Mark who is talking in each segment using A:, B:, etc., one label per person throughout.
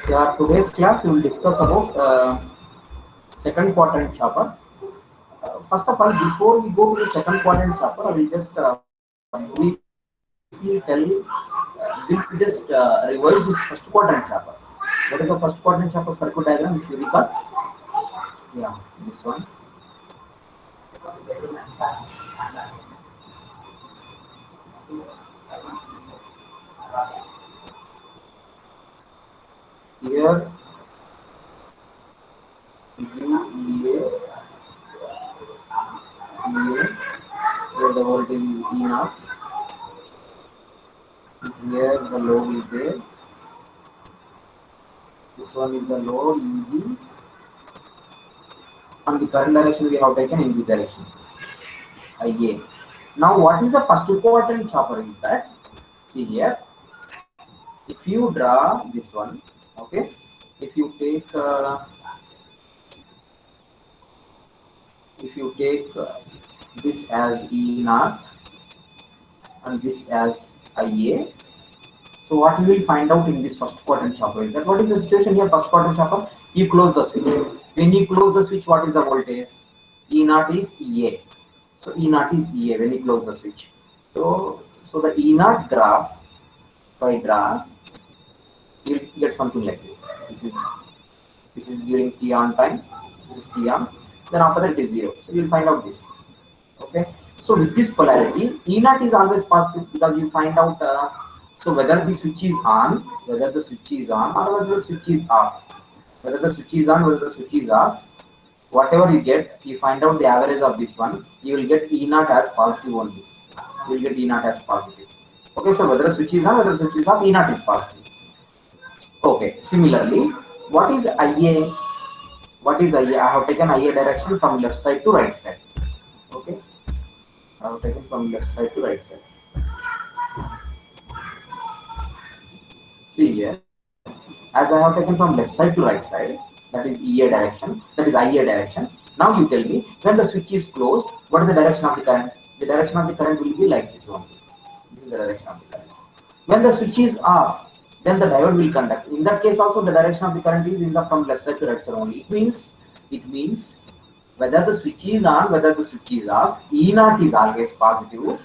A: Yeah, today's class we will discuss about second quadrant chopper. First of all, before we go to the second quadrant chopper, I will just briefly tell, briefly just revise this first quadrant chopper. What is the first quadrant chopper circuit diagram? If you recall, yeah, this one. Here, EA, where the voltage is E naught. Here the load is there. This one is the load EB, and the current direction we have taken in this direction, IA. Now, what is the first quadrant chopper is that? See here, if you draw this one, okay, if you take this as E naught and this as IA, so what we will find out in this first quadrant chopper is that what is the situation here? First quadrant chopper, you close the switch. When you close the switch, what is the voltage? E naught is EA. So E naught is EA when you close the switch. So the E naught graph, if I draw, you'll get something like this. This is during T on time. This is T on. Then after that it is 0. So you'll find out this. Okay. So with this polarity, E naught is always positive because you find out. So whether the switch is on, or whether the switch is off, whether the switch is on, whether the switch is off, whatever you get, you find out the average of this one. You will get E naught as positive only. You will get E naught as positive. Okay. So whether the switch is on, whether the switch is off, E naught is positive. Okay. Similarly, what is IA? What is IA? I have taken IA direction from left side to right side. Okay. I have taken from left side to right side. See here, as I have taken from left side to right side, that is EA direction, that is IA direction. Now you tell me, when the switch is closed, what is the direction of the current? The direction of the current will be like this one. This is the direction of the current. When the switch is off, then the diode will conduct. In that case also the direction of the current is in the from left side to right side only. It means whether the switch is on, whether the switch is off, E naught is always positive.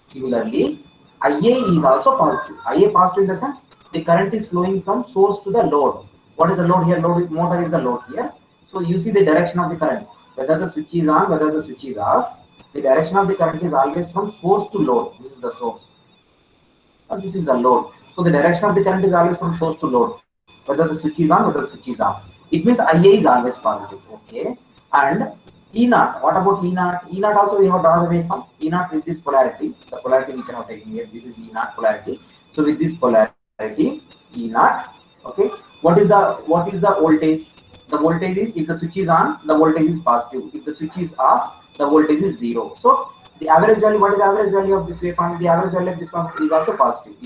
A: Similarly, IA is also positive. IA positive in the sense the current is flowing from source to the load. What is the load here? Motor is the load here. So you see the direction of the current. Whether the switch is on, whether the switch is off, the direction of the current is always from source to load. This is the source. And this is the load. So the direction of the current is always from source to load. Whether the switch is on, whether the switch is off. It means IA is always positive. Okay. And E naught, what about E naught? E naught also we have drawn the waveform. E naught with this polarity, the polarity which I have taken here, this is E naught polarity. So with this polarity, E naught, okay. What is the voltage? The voltage is, if the switch is on, the voltage is positive. If the switch is off, the voltage is 0. So the average value, what is the average value of this waveform? The average value of this one is also positive.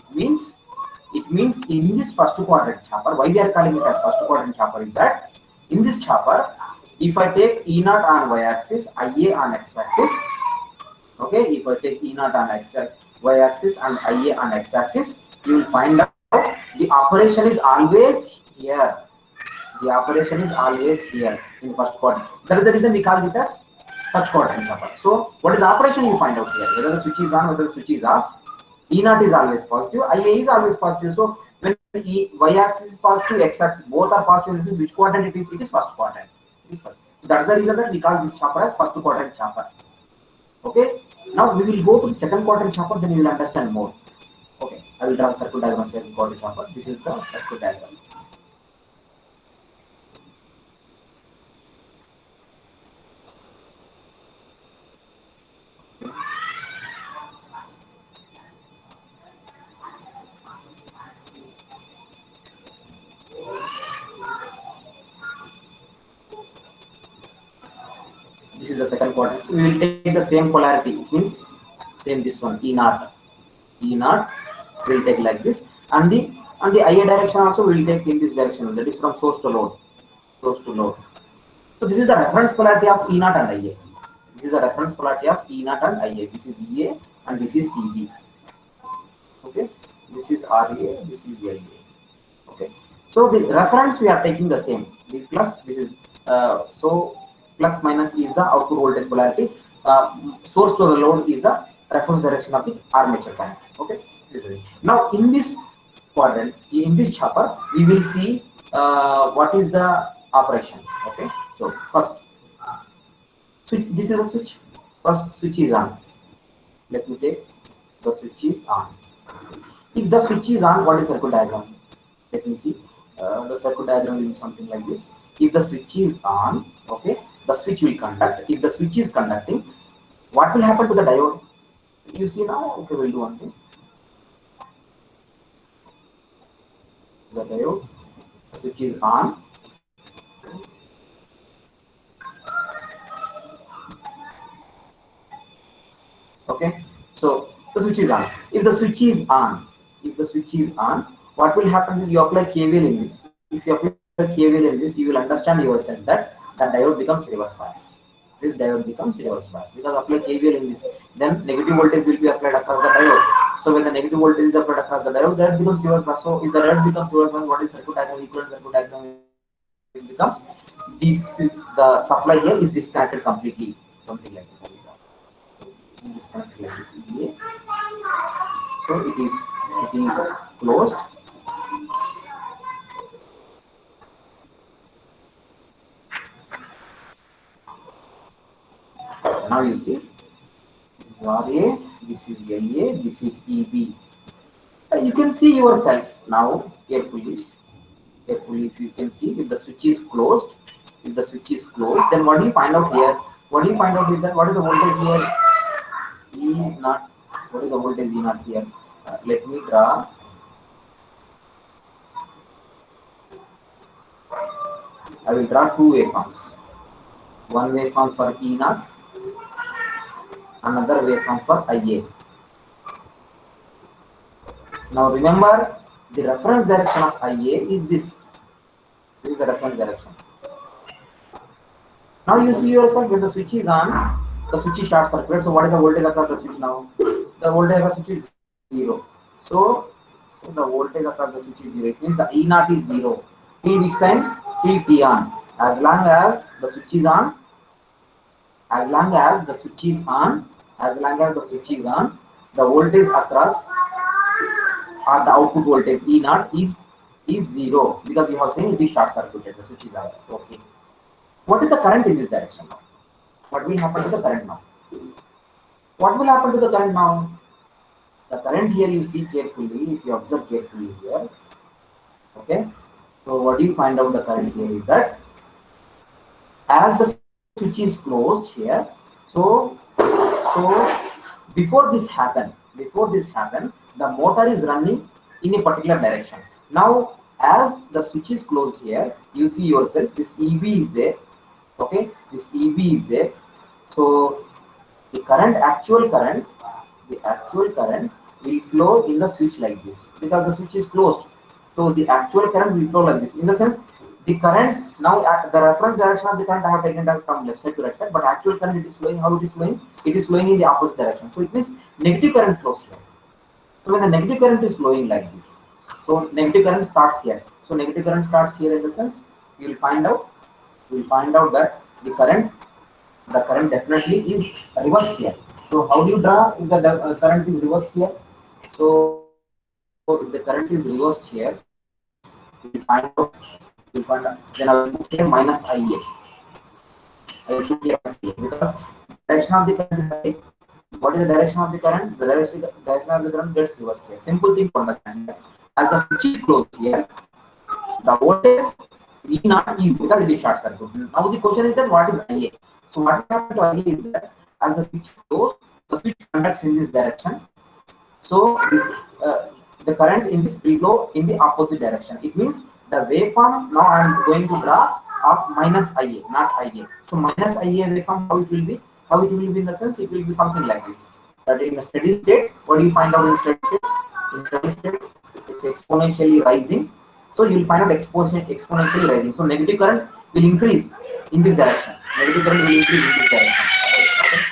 A: It means in this first quadrant chopper, why we are calling it as first quadrant chopper is that in this chopper, if I take E naught on y-axis, IA on x-axis, okay, if I take E naught on y-axis and IA on x-axis, you will find out the operation is always here. The operation is always here in first quadrant. That is the reason we call this as first quadrant chopper. So what is the operation you find out here? Whether the switch is on, whether the switch is off, E naught is always positive, IA is always positive. So when y-axis is positive, x-axis both are positive, this is which quadrant it is? It is first quadrant. So that's the reason that we call this chopper as first quadrant chopper. Okay. Now we will go to the second quadrant chopper, then you will understand more. Okay. I will draw a circuit diagram of second quadrant chopper. This is the circuit diagram. This is the second quadrant. So we will take the same polarity. It means same this one, E naught. E naught will take like this, and the IA direction also will take in this direction. That is from source to load. Source to load. So this is the reference polarity of E naught and IA. This is the reference polarity of E naught and IA. This is EA and this is EB. Okay. This is RA. This is LA. Okay. So the reference we are taking the same. The plus, this is so plus minus is the output voltage polarity. Source to the load is the reference direction of the armature current. Okay. Now in this quadrant, in this chapter, we will see what is the operation. Okay. So first switch. This is a switch. First switch is on. Let me take the switch is on. If the switch is on, what is circuit diagram? Let me see. The circuit diagram will be something like this. If the switch is on, okay, the switch will conduct. If the switch is conducting, what will happen to the diode? You see now, okay, we'll do one thing. The diode switch is on. Okay, so the switch is on. If the switch is on, what will happen if you apply KVL in this? If you apply KVL in this, you will understand yourself that the diode becomes reverse bias. This diode becomes reverse bias because apply KVL in this, then negative voltage will be applied across the diode. So when the negative voltage is applied across the diode becomes reverse bias. So if the diode becomes reverse bias, what is circuit diagram? Equivalent circuit diagram it becomes this. The supply here is disconnected completely, something like this. Disconnected like this. So it is closed. Now you see RA, this is LA, this is EB. You can see yourself now carefully. If you can see, if the switch is closed, then what do you find out here? What do you find out is that what is the voltage here? E not. What is the voltage E not here? Let me draw. I will draw two waveforms. One waveform for E naught, another waveform for IA. Now remember, the reference direction of IA is this. This is the reference direction. Now you see yourself when the switch is on, the switch is short circuited. So what is the voltage across the switch now? The voltage across the switch is 0. So the voltage across the switch is 0. It means the E naught is 0. Till which time? Till T on. As long as the switch is on, the voltage across or the output voltage E naught is 0 because you have seen it is short circuited. The switch is on. Okay. What is the current in this direction now? What will happen to the current now? The current here you see carefully, if you observe carefully here. Okay. So what do you find out the current here is that as the switch is closed here, so before this happened, the motor is running in a particular direction. Now as the switch is closed here, you see yourself this EB is there. Okay, this EB is there. So the actual current will flow in the switch like this because the switch is closed. So the actual current will flow like this. In the sense, the current now at the reference direction of the current I have taken as from left side to right side, but actual current it is flowing. How it is flowing? It is flowing in the opposite direction. So it means negative current flows here. So when the negative current is flowing like this, so negative current starts here. So negative current starts here in the sense you will find out that the current definitely is reversed here. So how do you draw if the current is reversed here? So if the current is reversed here, you will find out. Then I will put here minus IA. I will put here minus IA because direction of the current is right. What is the direction of the current? The direction of the current gets reversed here. Simple thing to understand. As the switch is closed here, the voltage E naught is because it is short circuit. Now the question is that what is IA? So what happens to IA is that as the switch closed, the switch conducts in this direction. So this the current in this will flow in the opposite direction. It means the waveform now I am going to draw of minus IA, not IA. So minus IA waveform, how it will be? How it will be in the sense it will be something like this. That in a steady state, what do you find out in steady state? In steady state, it's exponentially rising. So you will find out exponentially rising. So negative current will increase in this direction. Negative current will increase in this direction. Okay.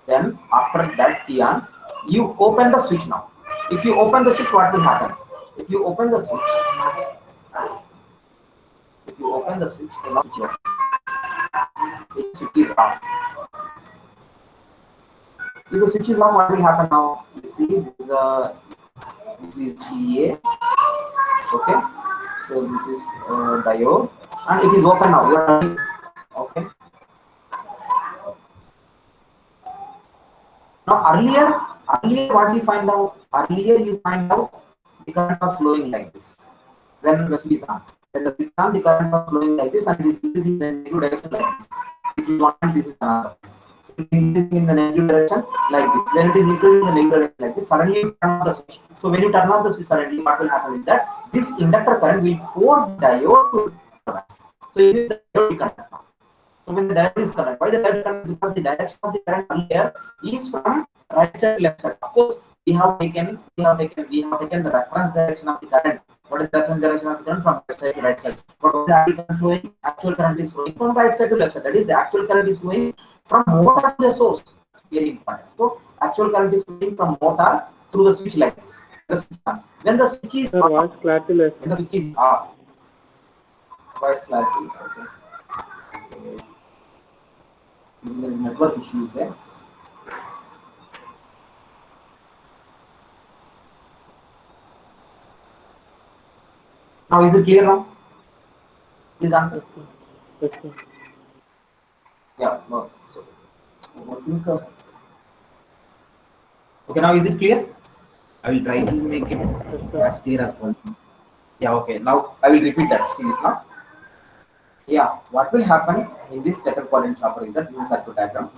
A: Then after that T on, you open the switch now. If you open the switch, what will happen? If If you open the switch, if you open the switch, the switch is off. If the switch is on, what will happen now? You see, this is EA. Okay, so this is diode, and it is open now. You are running. Okay. Now earlier, what you find out? Earlier, you find out the current was flowing like this. When the switch is on, when the switch is on, the current was flowing like this, and it is increasing in the negative direction like this. This is one, this is another. Increasing in the negative direction like this. When it is increasing in the negative direction like this, suddenly you turn off the switch. So when you turn off the switch, suddenly what will happen is that this inductor current will force the diode to reverse. So if the diode will conduct now. So when the diode is current, why the diode current? Because the direction of the current earlier is from right side to left side. Of course, we have taken the reference direction of the current. What is the reference direction of the current? From left side to right side. But what is the actual current flowing? Actual current is flowing from right side to left side. That is, the actual current is flowing from motor to the source. Very important. So actual current is flowing from motor through the switch like this. When the switch is
B: Sir,
A: off,
B: clarity
A: when the switch is off, voice clarity. Okay. There is network issues there. Now is it clear now? Please answer.
B: Okay.
A: Yeah. No. So, okay. Now is it clear? I will try to make it as clear as possible. Yeah. Okay. Now I will repeat that. See this now. Yeah. What will happen in this second current chopper is that this is circuit diagram.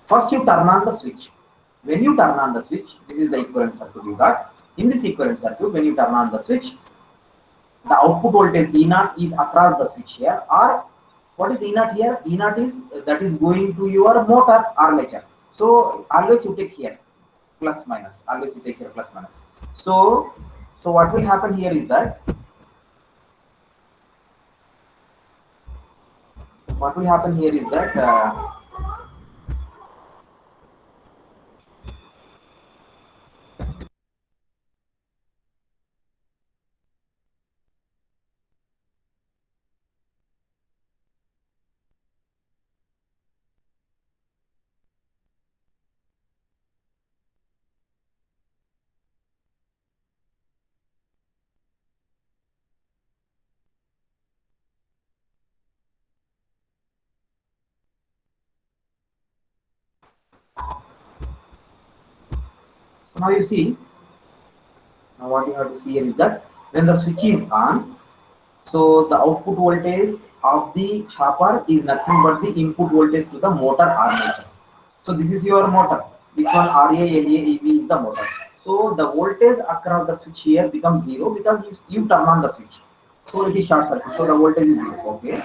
A: First, you turn on the switch. When you turn on the switch, this is the equivalent circuit you got. In this equivalent circuit, when you turn on the switch, the output voltage E0 is across the switch here, or what is E0 here? E0 is that is going to your motor armature. So always you take here plus minus. Always you take here plus minus. So what will happen here is that now you see. Now what you have to see here is that when the switch is on, so the output voltage of the chopper is nothing but the input voltage to the motor armature. So this is your motor. Which one? RA, LA, EB is the motor. So the voltage across the switch here becomes zero because you turn on the switch. So it is short circuit. So the voltage is zero. Okay.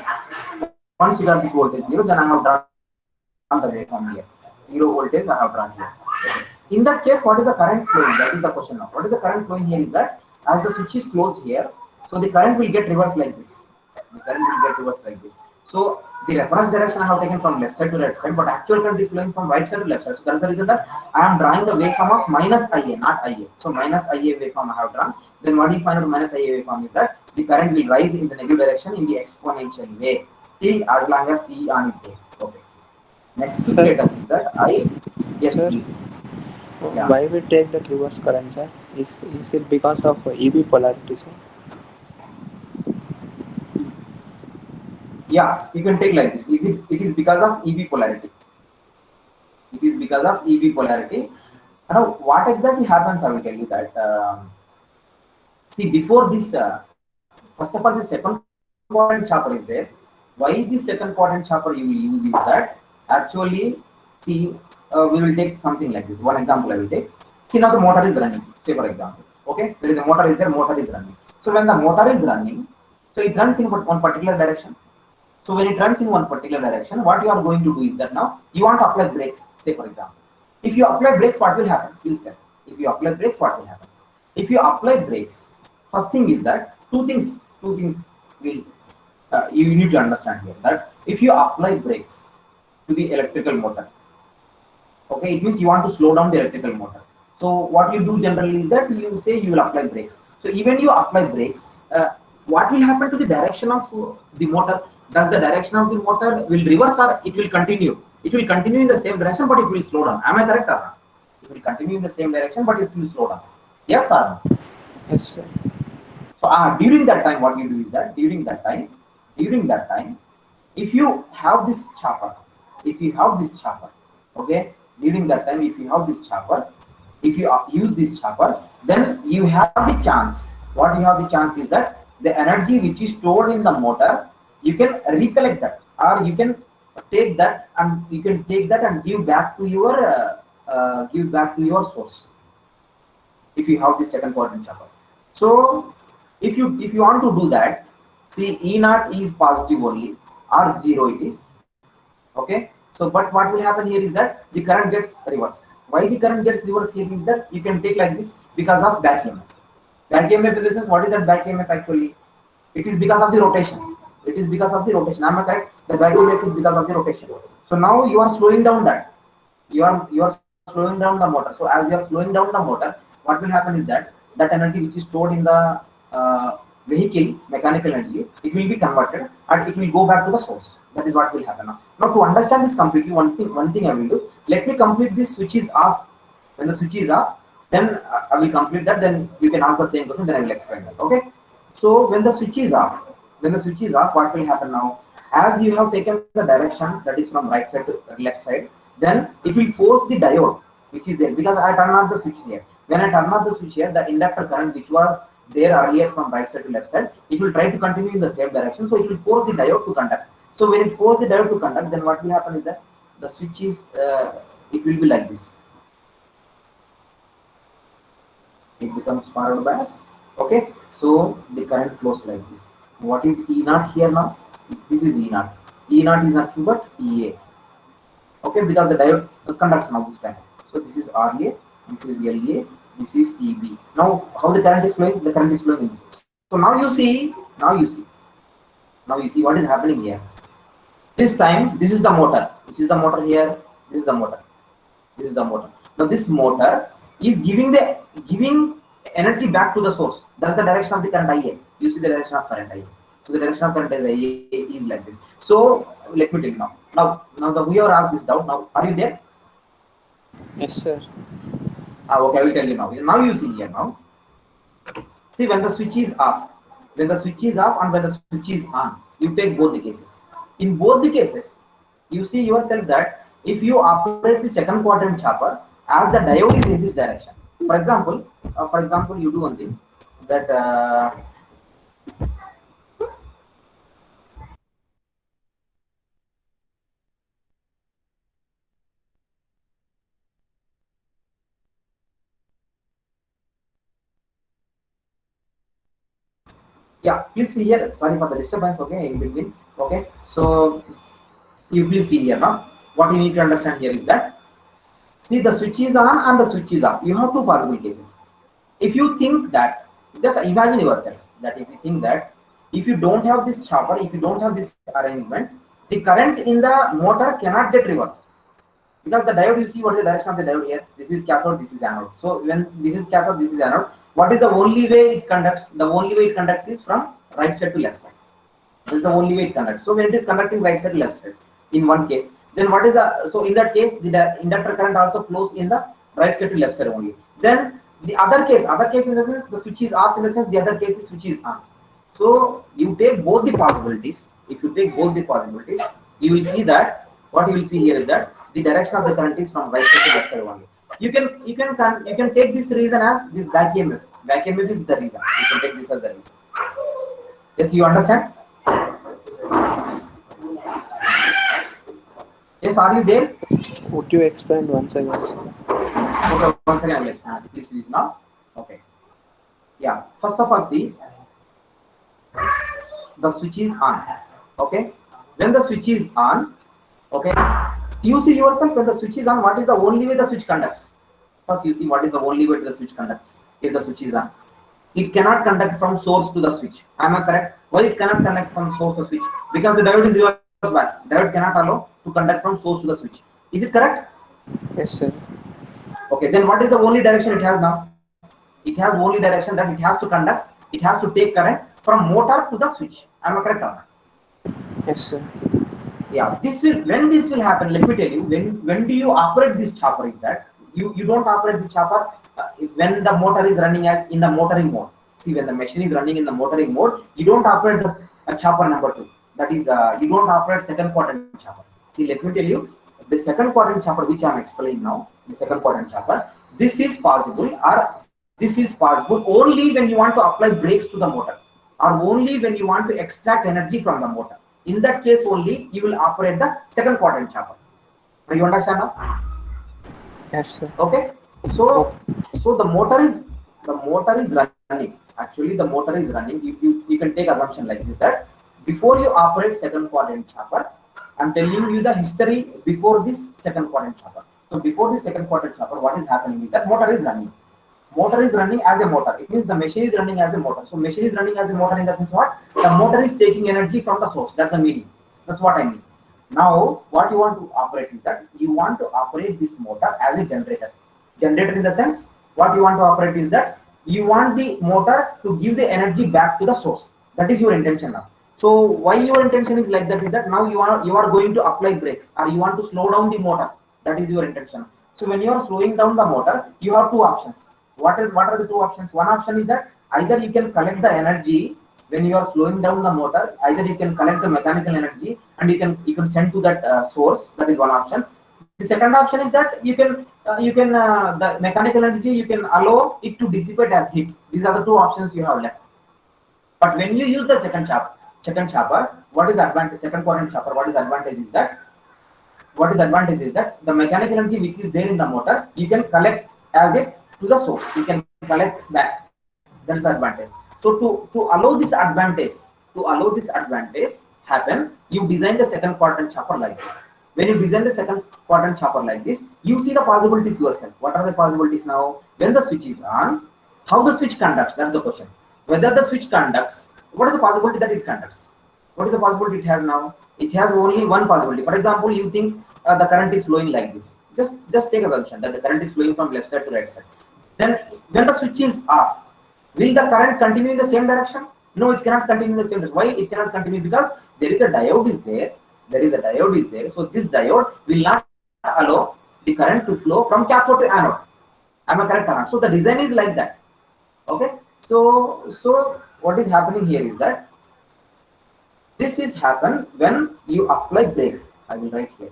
A: Once you got this voltage zero, then I have drawn the waveform here. Zero voltage I have drawn here. Okay. In that case, what is the current flowing? That is the question now. What is the current flowing here is that as the switch is closed here, so the current will get reversed like this. The current will get reversed like this. So the reference direction I have taken from left side to right side, but actual current is flowing from right side to left side. So that's the reason that I am drawing the waveform of minus IA, not IA. So minus IA waveform I have drawn. Then what you find out minus IA waveform is that the current will rise in the negative direction in the exponential way till as long as T on is there. Okay. Next status is that yes, sir, please.
B: Yeah. Why we take that reverse current, sir? Is it because of EB polarity, sir?
A: Yeah, you can take like this. It is because of EB polarity. It is because of EB polarity. Now, what exactly happens? I will tell you that. See, before this, first of all, the second quadrant chopper is there. Why this second quadrant chopper you will use is that actually, see, we will take something like this. One example I will take. See, now the motor is running. Say for example, okay, there is a motor is there. Motor is running. So when the motor is running, so it runs in one particular direction. So when it runs in one particular direction, what you are going to do is that now you want to apply brakes. Say for example, if you apply brakes, what will happen? Please tell. If you apply brakes, what will happen? If you apply brakes, first thing is that two things will you need to understand here that if you apply brakes to the electrical motor, okay, it means you want to slow down the electrical motor. So what you do generally is that you say you will apply brakes. So even you apply brakes, what will happen to the direction of the motor? Does the direction of the motor will reverse or it will continue? It will continue in the same direction, but it will slow down. Am I correct or not? It will continue in the same direction, but it will slow down. Yes or no?
B: Yes, sir.
A: So during that time, what you do is that during that time, if you have this chopper, okay, during that time, if you have this chopper, if you use this chopper, then you have the chance. What you have the chance is that the energy which is stored in the motor, you can recollect that, or you can take that and give back to your source if you have the second quadrant chopper. So if you want to do that, see E naught is positive only or zero it is. Okay. So but what will happen here is that the current gets reversed. Why the current gets reversed here is that you can take like this because of back EMF. Back EMF in the sense, what is that back EMF actually? It is because of the rotation. It is because of the rotation. Am I correct? The back EMF is because of the rotation. So now you are slowing down that. You are slowing down the motor. So as you are slowing down the motor, what will happen is that that energy which is stored in the vehicle, mechanical energy, it will be converted and it will go back to the source. That is what will happen now. Now to understand this completely, one thing I will do. Let me complete this switch is off. When the switch is off, then I will complete that. Then you can ask the same question. Then I will explain that. Okay. So when the switch is off, what will happen now? As you have taken the direction that is from right side to left side, then it will force the diode which is there because I turn off the switch here. When I turn off the switch here, the inductor current which was there earlier from right side to left side, it will try to continue in the same direction. So it will force the diode to conduct. So when it forces the diode to conduct, then what will happen is that the switch is it will be like this. It becomes forward bias. Okay, so the current flows like this. What is E naught here now? This is E naught. E naught is nothing but EA. Okay, because the diode conducts now this time. So this is RA, this is LA, this is EB. Now how the current is flowing? The current is flowing in this. So now you see what is happening here. This time this is the motor. Which is the motor here? This is the motor. This is the motor. Now this motor is giving energy back to the source. That's the direction of the current IA. You see the direction of current IA. So the direction of current IA is like this. So let me tell you now. Now the whoever asked this doubt, now are you there?
B: Yes, sir.
A: Okay, I will tell you now. Now you see here now. See when the switch is off, and when the switch is on, you take both the cases. In both the cases, you see yourself that if you operate the second quadrant chopper, as the diode is in this direction. For example, you do one thing that yeah, please see here. Sorry for the disturbance. Okay, in between. Okay, so you please see here now. What you need to understand here is that see the switch is on and the switch is off. You have two possible cases. If you think that, just imagine yourself that if you think that if you don't have this chopper, if you don't have this arrangement, the current in the motor cannot get reversed because the diode, you see what is the direction of the diode here? This is cathode, this is anode. So when this is cathode, this is anode, what is the only way it conducts? The only way it conducts is from right side to left side. This is the only way it conducts. So when it is conducting right side to left side in one case, then what is the, so in that case the inductor current also flows in the right side to left side only. Then the other case in the sense the switch is off, in the sense the other case is switch is on. So you take both the possibilities. If you take both the possibilities, you will see that what you will see here is that the direction of the current is from right side to left side only. You can take this reason as this back EMF. Back EMF is the reason. You can take this as the reason. Yes, you understand? Yes, are you there?
B: Would you explain once again, sir?
A: Okay, once again I will explain. Please see this now. Okay. Yeah. First of all, see the switch is on. Okay. When the switch is on, okay, you see yourself when the switch is on, what is the only way the switch conducts? First, you see what is the only way the switch conducts if the switch is on. It cannot conduct from source to the switch. Am I correct? Why it cannot conduct from source to switch? Because the diode is reverse bias. Diode cannot allow to conduct from source to the switch. Is it correct?
B: Yes, sir.
A: Okay, then what is the only direction it has now? It has only direction that it has to conduct, it has to take current from motor to the switch. Am I correct or not?
B: Yes, sir.
A: Yeah, this will, when this will happen, let me tell you, when do you operate this chopper is that you don't operate the chopper when the motor is running as in the motoring mode. See, when the machine is running in the motoring mode, you don't operate the chopper number 2. That is, you don't operate second quadrant chopper. See, let me tell you, the second quadrant chopper which I am explaining now, the second quadrant chopper, this is possible, or this is possible only when you want to apply brakes to the motor, or only when you want to extract energy from the motor. In that case only you will operate the second quadrant chopper. You understand now?
B: Yes, sir.
A: Okay. So the motor is running. Actually, the motor is running. You can take assumption like this, that before you operate second quadrant chopper, I'm telling you the history before this second quadrant chopper. So before this second quadrant chopper, what is happening is that motor is running. Motor is running as a motor. It means the machine is running as a motor. So machine is running as a motor in the sense what? The motor is taking energy from the source. That's the meaning. That's what I mean. Now, what you want to operate is that you want to operate this motor as a generator. Generator in the sense, what you want to operate is that you want the motor to give the energy back to the source. That is your intention now. So why your intention is like that is that now you are going to apply brakes, or you want to slow down the motor. That is your intention. So when you are slowing down the motor, you have two options. What are the two options? One option is that either you can collect the energy when you are slowing down the motor, either you can collect the mechanical energy and you can send to that source. That is one option. The second option is that you can the mechanical energy, you can allow it to dissipate as heat. These are the two options you have left. But when you use the second chopper, what is advantage? Second quadrant chopper, what is advantage is that the mechanical energy which is there in the motor, you can collect as it to the source. You can collect back. That is advantage. So to allow this advantage happen, you design the second quadrant chopper like this. When you design the second quadrant chopper like this, you see the possibilities yourself. What are the possibilities now? When the switch is on, how the switch conducts? That's the question. Whether the switch conducts, what is the possibility that it conducts? What is the possibility it has now? It has only one possibility. For example, you think the current is flowing like this. Just take assumption that the current is flowing from left side to right side. Then when the switch is off, will the current continue in the same direction? No, it cannot continue in the same direction. Why it cannot continue? Because there is a diode is there. So this diode will not allow the current to flow from cathode to anode. Am I correct or not? So the design is like that. Okay. So what is happening here is that this is happen when you apply brake. I will write here.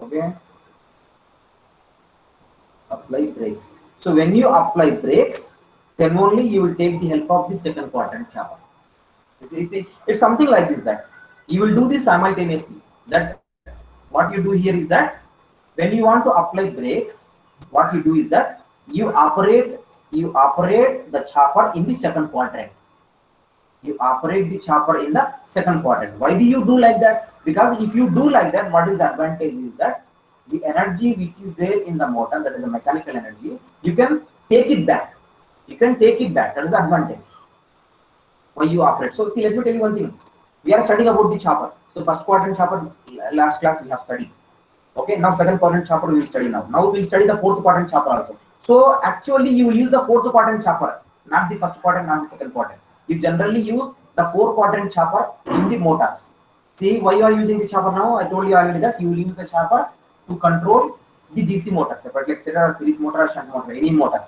A: Okay. Apply brakes. So when you apply brakes, then only you will take the help of the second quadrant chopper. It's something like this, that you will do this simultaneously. That what you do here is that when you want to apply brakes, what you do is that you operate the chopper in the second quadrant. You operate the chopper in the second quadrant. Why do you do like that? Because if you do like that, what is the advantage is that the energy which is there in the motor, that is the mechanical energy, you can take it back. That is the advantage. Why you operate. So see, let me tell you one thing. We are studying about the chopper. So first quadrant chopper, last class we have studied. Okay, now second quadrant chopper we will study now. Now we will study the fourth quadrant chopper also. So actually you will use the fourth quadrant chopper, not the first quadrant, not the second quadrant. You generally use the fourth quadrant chopper in the motors. See why you are using the chopper now? I told you already that you will use the chopper to control the DC motor, separately, etc. Series motor or shunt motor, any motor.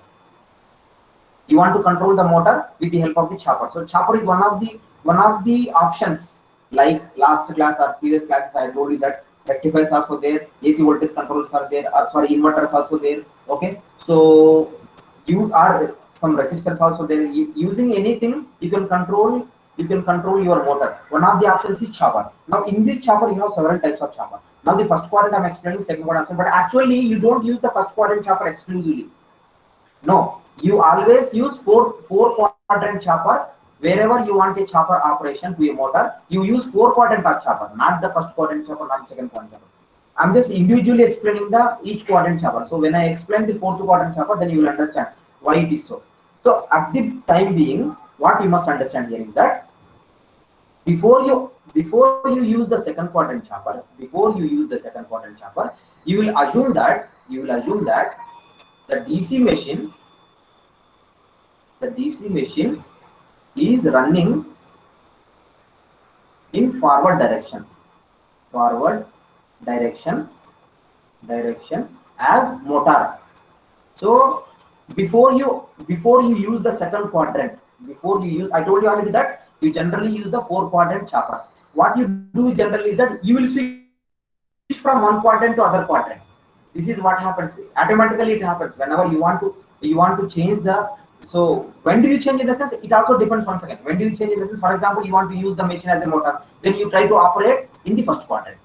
A: You want to control the motor with the help of the chopper. So chopper is one of the options. Like last class or previous classes, I told you that rectifiers also there, AC voltage controls are there, inverters also there. Okay, so you are some resistors also there. Using anything, you can control your motor. One of the options is chopper. Now in this chopper, you have several types of chopper. Now the first quadrant I'm explaining, second quadrant, but actually you don't use the first quadrant chopper exclusively. No, you always use four quadrant chopper. Wherever you want a chopper operation to a motor, you use 4 quadrant of chopper, not the first quadrant chopper, not the second quadrant chopper. I'm just individually explaining the each quadrant chopper. So when I explain the fourth quadrant chopper, then you will understand why it is so. So at the time being, what you must understand here is that before you use the second quadrant chopper, you will assume that The DC machine, the DC machine is running in forward direction, forward direction, as motor. So before you use the second quadrant, before you use, I told you already that you generally use the 4 quadrant choppers. What you do generally is that you will switch from one quadrant to other quadrant. This is what happens automatically. It happens whenever you want to change the. So when do you change in the sense, it also depends. Once again, when do you change in the sense, for example, you want to use the machine as a motor, then you try to operate in the first quadrant.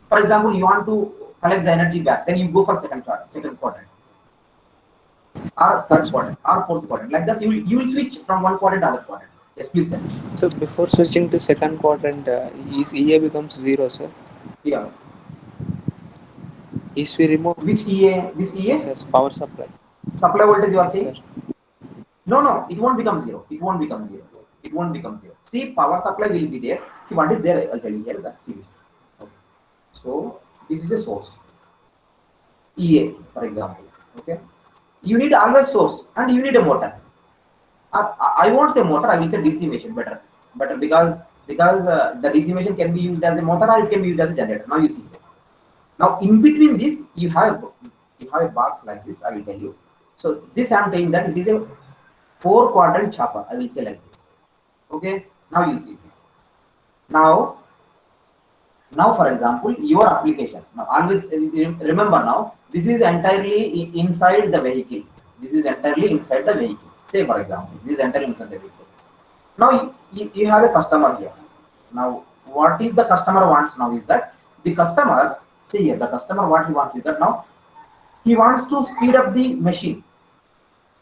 A: For example, you want to collect the energy back, then you go for second quadrant, or third quadrant, or fourth quadrant. Like this, you will switch from one quadrant to other quadrant. Yes, please tell me.
B: So before switching to second quadrant, is EA becomes 0, sir.
A: Yeah.
B: If we remove
A: Which EA? This EA?
B: sir, power supply.
A: Supply voltage you are
B: Yes,
A: saying?
B: sir.
A: No, it won't become zero. It won't become zero. It won't become zero. See, power supply will be there. See what is there. I'll tell you here. See this. Okay. So this is a source. EA, for example. Okay. You need always source and you need a motor. I won't say motor. I will say DC machine better. Better because the DC machine can be used as a motor or it can be used as a generator. Now you see. Now in between this you have a box like this. I will tell you. So this I am saying that it is a 4 quadrant chopper. I will say like this. Okay. Now you see. Now for example, your application. Now always remember, now this is entirely inside the vehicle. This is entirely inside the vehicle. Say for example, this is entirely inside the vehicle. Now you have a customer here. Now what is the customer wants now is that the customer, see here, the customer what he wants is that now he wants to speed up the machine,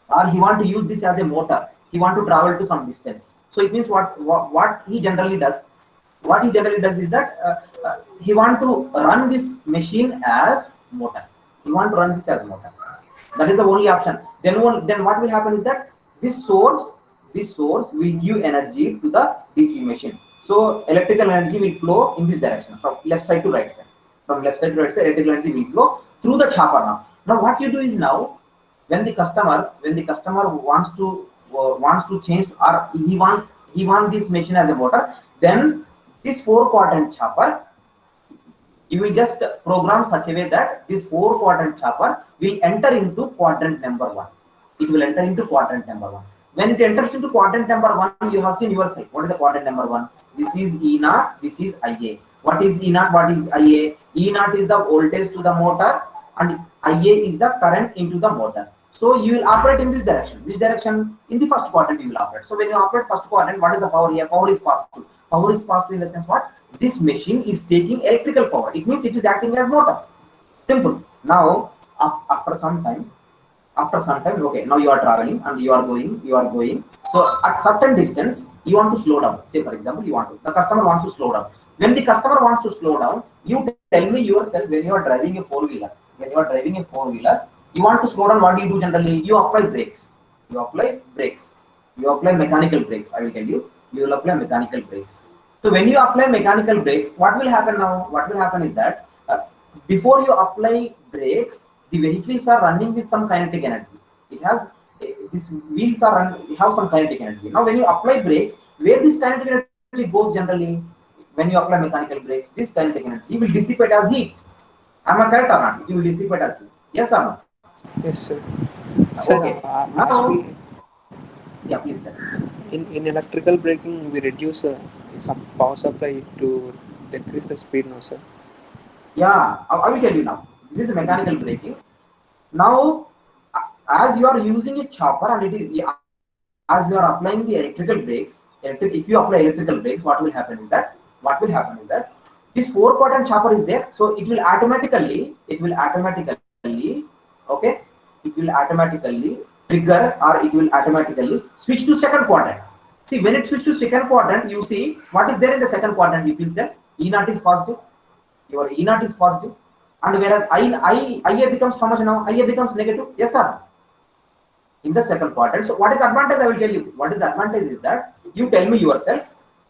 A: or he want to use this as a motor. He want to travel to some distance. So it means what he generally does. What he generally does is that he want to run this machine as motor. He want to run this as motor. That is the only option. Then what will happen is that this source will give energy to the DC machine. So electrical energy will flow in this direction from left side to right side. From left side to right side, electrical energy will flow through the chopper. Now what you do is, now when the customer wants to change, or he wants this machine as a motor, then this 4 quadrant chopper, you will just program such a way that this 4 quadrant chopper will enter into quadrant number 1. It will enter into quadrant number 1. When it enters into quadrant number 1, you have seen yourself. What is the quadrant number 1? This is E0, this is IA. What is E0? What is IA? E0 is the voltage to the motor, and IA is the current into the motor. So you will operate in this direction. Which direction? In the first quadrant you will operate. So when you operate first quadrant, what is the power here? Power is positive. Power is positive in the sense what? This machine is taking electrical power. It means it is acting as motor. Simple. Now after some time, okay, now you are traveling and you are going. So at certain distance you want to slow down. Say for example, the customer wants to slow down. When the customer wants to slow down, you tell me yourself, when you are driving a four-wheeler, you want to slow down, what do you do generally? You apply brakes. You apply mechanical brakes. I will tell you. You will apply mechanical brakes. So when you apply mechanical brakes, what will happen now? What will happen is that before you apply brakes, the vehicles are running with some kinetic energy. It has these wheels have some kinetic energy. Now when you apply brakes, where this kinetic energy goes generally? When you apply mechanical brakes, this kinetic energy will dissipate as heat. Am I correct or not? It will dissipate as heat. Yes or no?
B: Yes, sir. Sir,
A: Okay.
B: now,
A: yeah, please tell me.
B: In electrical braking, we reduce some power supply to decrease the speed, no, sir?
A: Yeah, I will tell you now. This is mechanical braking. Now, as you are using a chopper and as you are applying the electrical brakes, if you apply electrical brakes, what will happen is that this 4 quadrant chopper is there, so it will automatically okay, it will automatically trigger, or it will automatically switch to second quadrant. See, when it switches to second quadrant, you see what is there in the second quadrant. You please tell. E0 is positive. Your E0 is positive, and whereas IA becomes how much now? IA becomes negative. Yes, sir. In the second quadrant. So what is the advantage? I will tell you. What is the advantage is that you tell me yourself.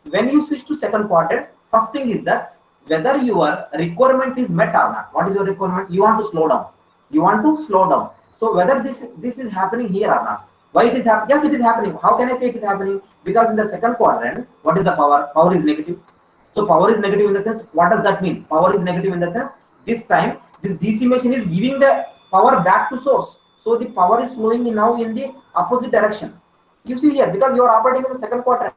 A: When you switch to second quadrant, first thing is that whether your requirement is met or not. What is your requirement? You want to slow down. So whether this is happening here or not. Why it is happening? Yes, it is happening. How can I say it is happening? Because in the second quadrant, what is the power? Power is negative. So power is negative in the sense, what does that mean? Power is negative in the sense, this time this DC machine is giving the power back to source. So the power is flowing now in the opposite direction. You see here, because you are operating in the second quadrant,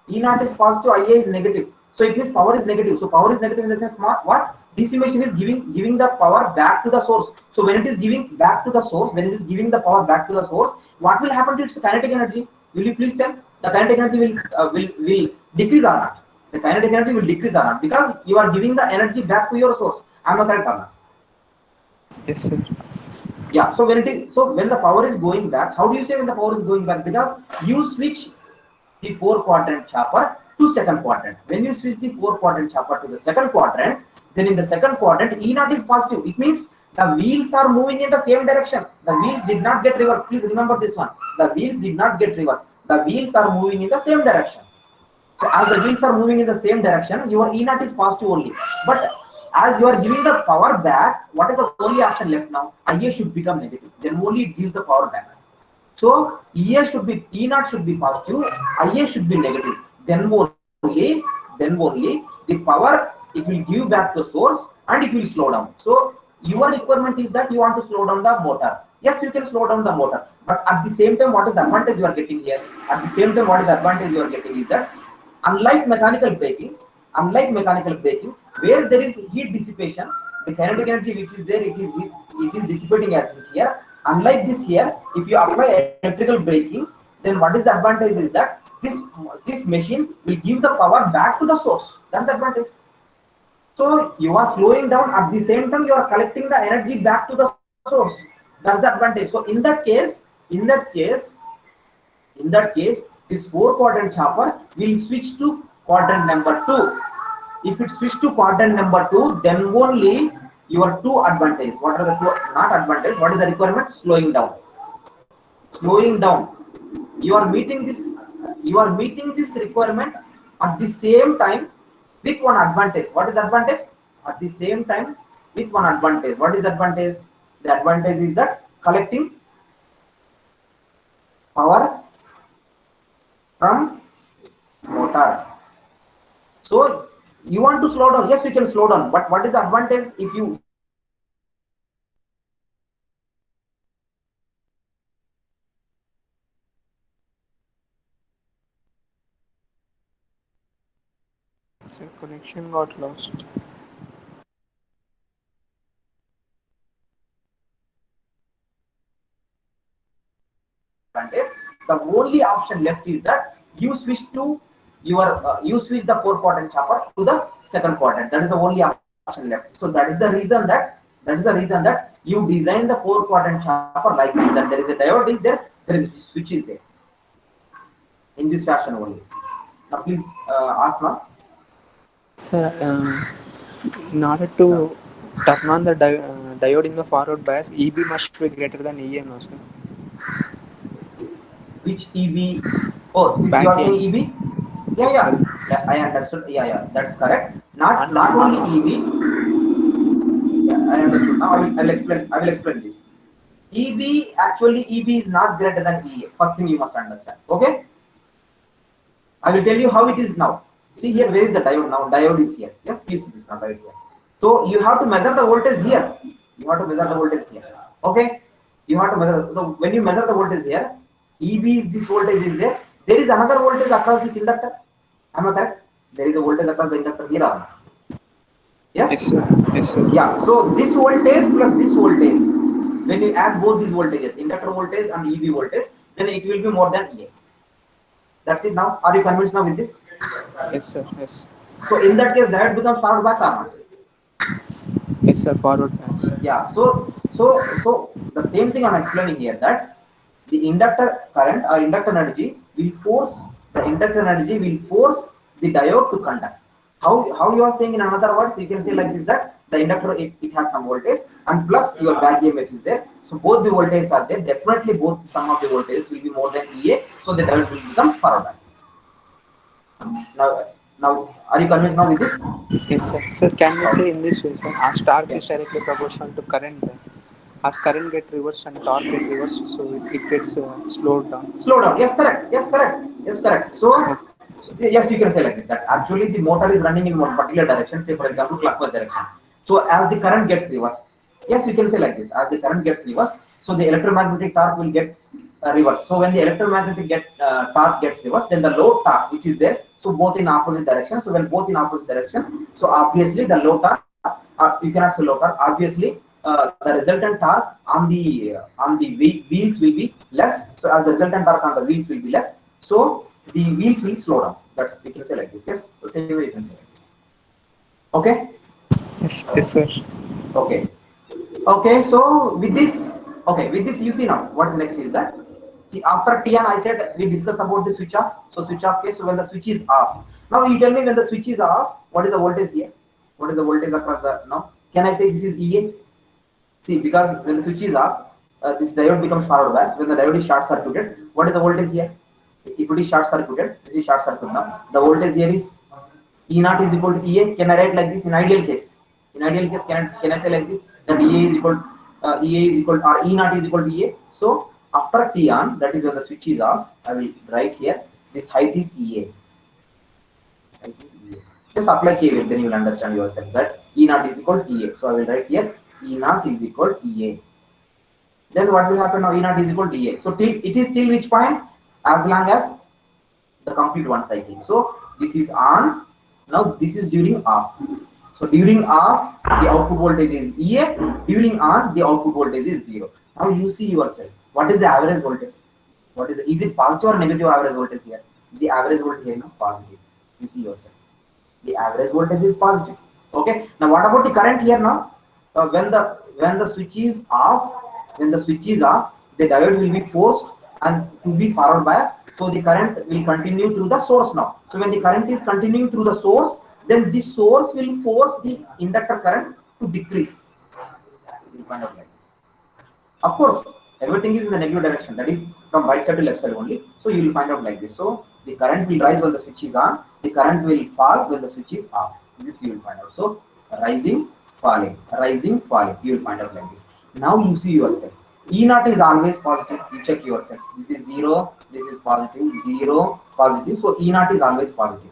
A: E naught is positive, IA is negative. So it means power is negative. So power is negative in the sense, what? DC machine is giving the power back to the source. So when it is giving back to the source, when it is giving the power back to the source, what will happen to its kinetic energy? Will you please tell? The kinetic energy will decrease or not? The kinetic energy will decrease or not, because you are giving the energy back to your source. Am I correct or not?
B: Yes, sir.
A: Yeah. So when the power is going back, how do you say when the power is going back? Because you switch the 4 quadrant chopper to second quadrant. When you switch the 4 quadrant chopper to the second quadrant, then in the second quadrant E naught is positive. It means the wheels are moving in the same direction. The wheels did not get reversed. Please remember this one. The wheels did not get reversed. The wheels are moving in the same direction. So as the wheels are moving in the same direction, your E naught is positive only. But as you are giving the power back, what is the only option left now? IA should become negative. Then only it gives the power back. So E naught should be positive, IA should be negative. Then only the power it will give back the source and it will slow down. So your requirement is that you want to slow down the motor. Yes, you can slow down the motor, but at the same time, what is the advantage you are getting here? At the same time, what is the advantage you are getting is that unlike mechanical braking, where there is heat dissipation, the kinetic energy which is there, it is dissipating as heat here. Unlike this here, if you apply electrical braking, then what is the advantage is that this machine will give the power back to the source. That's the advantage. So you are slowing down, at the same time you are collecting the energy back to the source. That's the advantage. So in that case, this 4 quadrant chopper will switch to quadrant number 2. If it switch to quadrant number 2, then only your two advantages. What are the two? Not advantage. What is the requirement? Slowing down. Slowing down. You are meeting this. You are meeting this requirement at the same time with one advantage. What is the advantage? At the same time with one advantage. What is the advantage? The advantage is that collecting power from motor. So you want to slow down. Yes, you can slow down. But what is the advantage if you
B: Sir, connection got lost.
A: advantage? The only option left is that you switch the 4 quadrant chopper to the second quadrant. That is the only option left. So that is the reason that you design the 4 quadrant chopper like this. That there is a diode is there, there is a switch is there. In this fashion only. Now please ask now.
B: Sir, in order to turn on the diode in the forward bias, EB must be greater than EA, no, sir?
A: Which EB? Oh, this
B: Back
A: you are
B: end.
A: saying EB?
B: Yes,
A: Yeah, I understood. Yeah, that's correct. Not only EB. Yeah, I understood. Now I will explain this. EB is not greater than EA. First thing you must understand. Okay. I will tell you how it is now. See here, where is the diode now? Diode is here. Yes, please see this now, diode here. So you have to measure the voltage here. You have to measure the voltage here. Okay. You have to measure. So when you measure the voltage here, EB is this voltage is there. There is another voltage across this inductor. Am I correct? There is a voltage across the inductor here. Yes?
B: Yes, sir. Yes, sir.
A: Yeah. So this voltage plus this voltage, when you add both these voltages, inductor voltage and EB voltage, then it will be more than EA. That's it now. Are you convinced now with this?
B: Yes, sir. Yes.
A: So in that case, diode becomes forward bias or not?
B: Yes, sir. Forward bias.
A: Yeah. So the same thing I'm explaining here, that the inductor current or inductor energy will force the diode to conduct. How you are saying in another words, you can say like this, that the inductor it has some voltage and plus your back EMF is there. So both the voltages are there. Definitely both sum of the voltages will be more than EA. So the diode will become forward bias. Now, are you convinced now with this?
B: Yes, sir. Sir, can we say in this way, sir, as torque
A: Yeah.
B: is directly proportional to current? as current get reversed and torque get reversed, so it gets slowed down.
A: Slow down. Yes, correct. Yes, correct. Yes, correct. So,
B: Okay.
A: yes, you can say like this, that actually the motor is running in one particular direction, say for example clockwise direction. So as the current gets reversed, yes, we can say like this, as the current gets reversed, so the electromagnetic torque will get reversed. So when the electromagnetic torque gets reversed, then the load torque which is there, so both in opposite direction. So when both in opposite direction, so obviously the load torque, you cannot say load torque, obviously the resultant torque on the wheels will be less. So as the resultant torque on the wheels will be less, so the wheels will slow down. That's, we can say like this. Yes, the same way you can say like this. Okay.
B: Yes, sir.
A: Okay. Okay. So with this, okay, with this, you see now what is next is that, see, after T on I said we discuss about the switch off. So switch off case. So when the switch is off, now you tell me when the switch is off, what is the voltage here? What is the voltage across the now? Can I say this is EA? See, because when the switch is off, this diode becomes forward bias. When the diode is short circuited, what is the voltage here? If it is short circuited, this is short circuit now. The voltage here is E naught is equal to EA. Can I write like this in ideal case? In ideal case, can I say like this, that EA is equal or E naught is equal to EA? So after T on, that is when the switch is off, I will write here this height is EA. Just apply KVL, then you will understand yourself that E naught is equal to EA. So I will write here E naught is equal to EA. Then what will happen now? E naught is equal to EA. So till it is till which point? As long as the complete one cycle. So this is on. Now this is during off. So during off, the output voltage is EA. During on, the output voltage is 0. Now you see yourself. What is the average voltage? What is it positive or negative average voltage here? The average voltage here is positive. You see yourself. The average voltage is positive. Okay. Now what about the current here now? When the switch is off, the diode will be forced and to be forward biased. So the current will continue through the source now. So when the current is continuing through the source, then this source will force the inductor current to decrease. You will find out like this. Of course, everything is in the negative direction. That is from right side to left side only. So you will find out like this. So the current will rise when the switch is on. The current will fall when the switch is off. This you will find out. So rising, falling, rising, falling. You will find out like this. Now you see yourself. E naught is always positive. You check yourself. This is 0. This is positive. 0, positive. So E naught is always positive.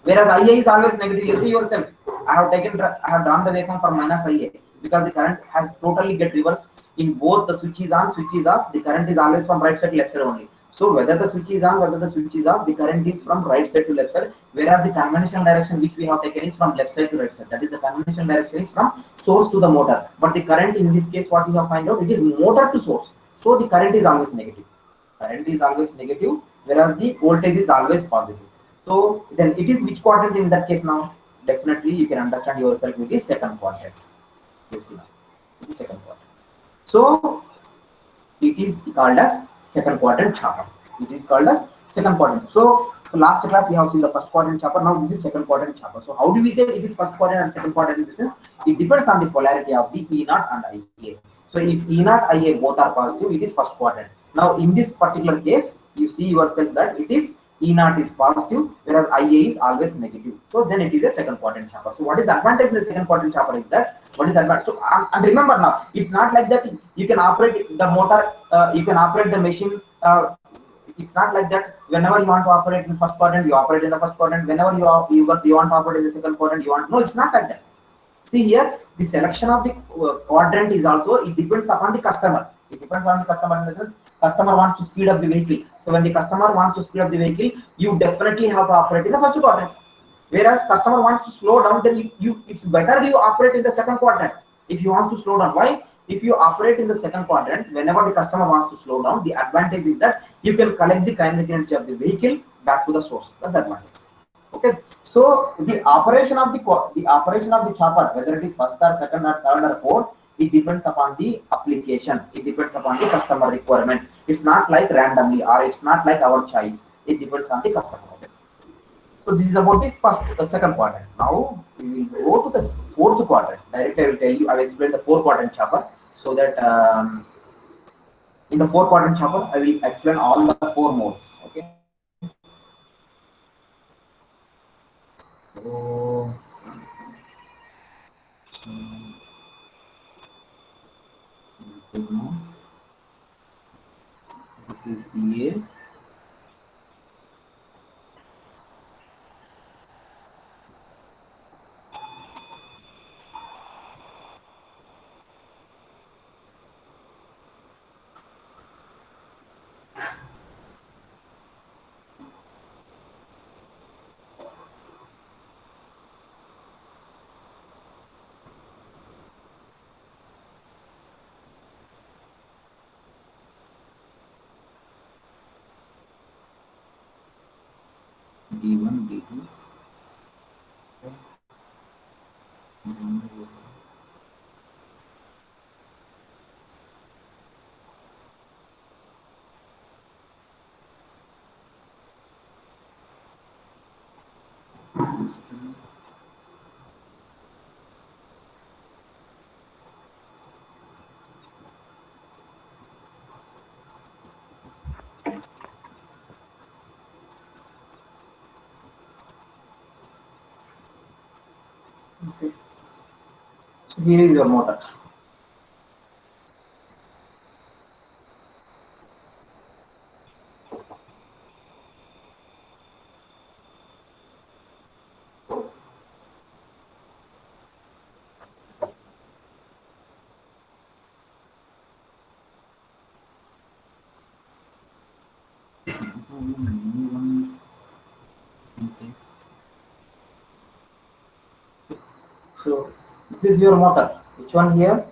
A: Whereas IA is always negative. You see yourself. I have drawn the waveform for minus IA because the current has totally get reversed in both the switch is on, switch is off. The current is always from right side to left side only. So whether the switch is on, whether the switch is off, the current is from right side to left side. Whereas the conventional direction which we have taken is from left side to right side. That is, the conventional direction is from source to the motor. But the current in this case, what we have find out, it is motor to source. So the current is always negative. Current is always negative, whereas the voltage is always positive. So then it is which quadrant in that case now? Definitely you can understand yourself, it is second quadrant. You see now, it is second quadrant. So it is called as second quadrant chopper. It is called as second quadrant. So last class we have seen the first quadrant chopper. Now this is second quadrant chopper. So how do we say it is first quadrant and second quadrant in this sense? It depends on the polarity of the E naught and IA. So if E naught IA both are positive, it is first quadrant. Now in this particular case, you see yourself that it is E naught is positive, whereas IA is always negative. So then it is a second quadrant chopper. So what is the advantage in the second quadrant chopper is that, what is advantage? So and remember now, it's not like that you can operate the motor, you can operate the machine. It's not like that. Whenever you want to operate in first quadrant, you operate in the first quadrant. Whenever you want to operate in the second quadrant, you want. No, it's not like that. See here, the selection of the quadrant is also, it depends upon the customer. It depends on the customer in the sense, customer wants to speed up the vehicle. So when the customer wants to speed up the vehicle, you definitely have to operate in the first quadrant. Whereas customer wants to slow down, then it's better you operate in the second quadrant. If you want to slow down, why? If you operate in the second quadrant, whenever the customer wants to slow down, the advantage is that you can collect the kinetic energy of the vehicle back to the source. That's the advantage. Okay, so the operation of the chopper, whether it is first or second or third or fourth, it depends upon the application. It depends upon the customer requirement. It's not like randomly, or it's not like our choice. It depends on the customer. Okay? So this is about the second quadrant. Now we will go to the fourth quadrant. Directly I will tell you. I will explain the fourth quadrant chopper, so that in the fourth quadrant chopper I will explain all the four modes. Okay. So Now, this is EA. D1, D2. This thing. Okay. So here is your motor. Okay. So this is your motor. Which one here?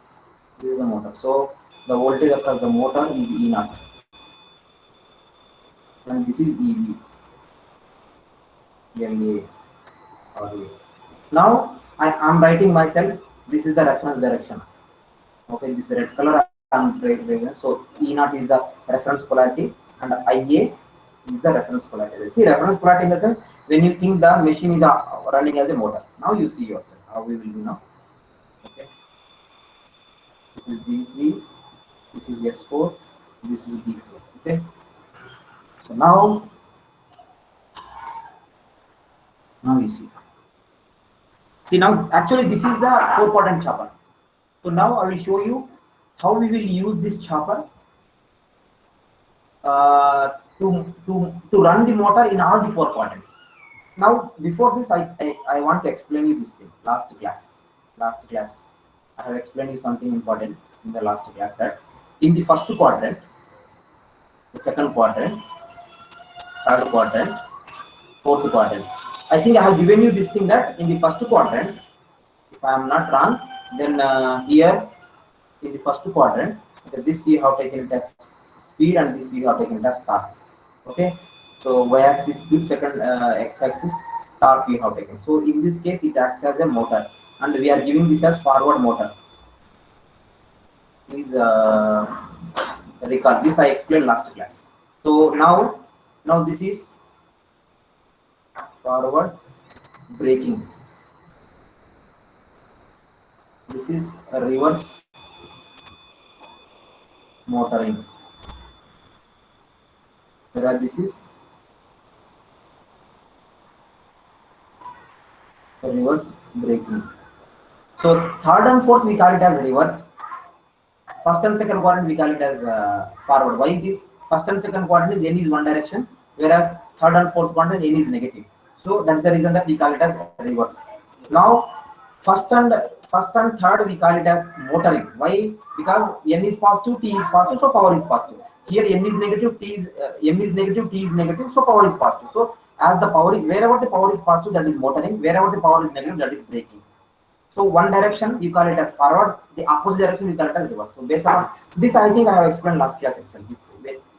A: This is the motor. So the voltage across the motor is E naught, and this is EB, LA or A. Now I am writing myself. This is the reference direction. Okay, this red color I'm writing. So E naught is the reference polarity, and IA is the reference polarity. See, reference polarity in the sense when you think the machine is running as a motor. Now you see yourself how we will do now. Okay, this is D3, this is S4, this is D4. Okay, so now you see. See, now actually this is the 4-quadrant chopper. So now I will show you how we will use this chopper to run the motor in all the 4 quadrants. Now before this I want to explain you this thing. Last class I have explained you something important in the last class, that in the first quadrant, the second quadrant, third quadrant, fourth quadrant, I think I have given you this thing, that in the first quadrant, if I am not wrong, then here in the first quadrant, okay, this you have taken it as speed and this you have taken it as torque. Okay, so y-axis speed, second x-axis torque you have taken. So in this case it acts as a motor, and we are giving this as forward motor. Please recall this, I explained last class. So now this is forward braking, this is a reverse motoring, whereas this is reverse braking. So third and fourth we call it as reverse. First and second quadrant we call it as forward. Why it is? First and second quadrant is N is one direction, whereas third and fourth quadrant N is negative. So that's the reason that we call it as reverse. Now first and third we call it as motoring. Why? Because N is positive, T is positive, so power is positive. Here N is negative, N is negative, T is negative, so power is positive. So as the power is, wherever the power is positive, that is motoring. Wherever the power is negative, that is braking. So one direction you call it as forward, the opposite direction you call it as reverse. So based on this, I think I have explained last class itself.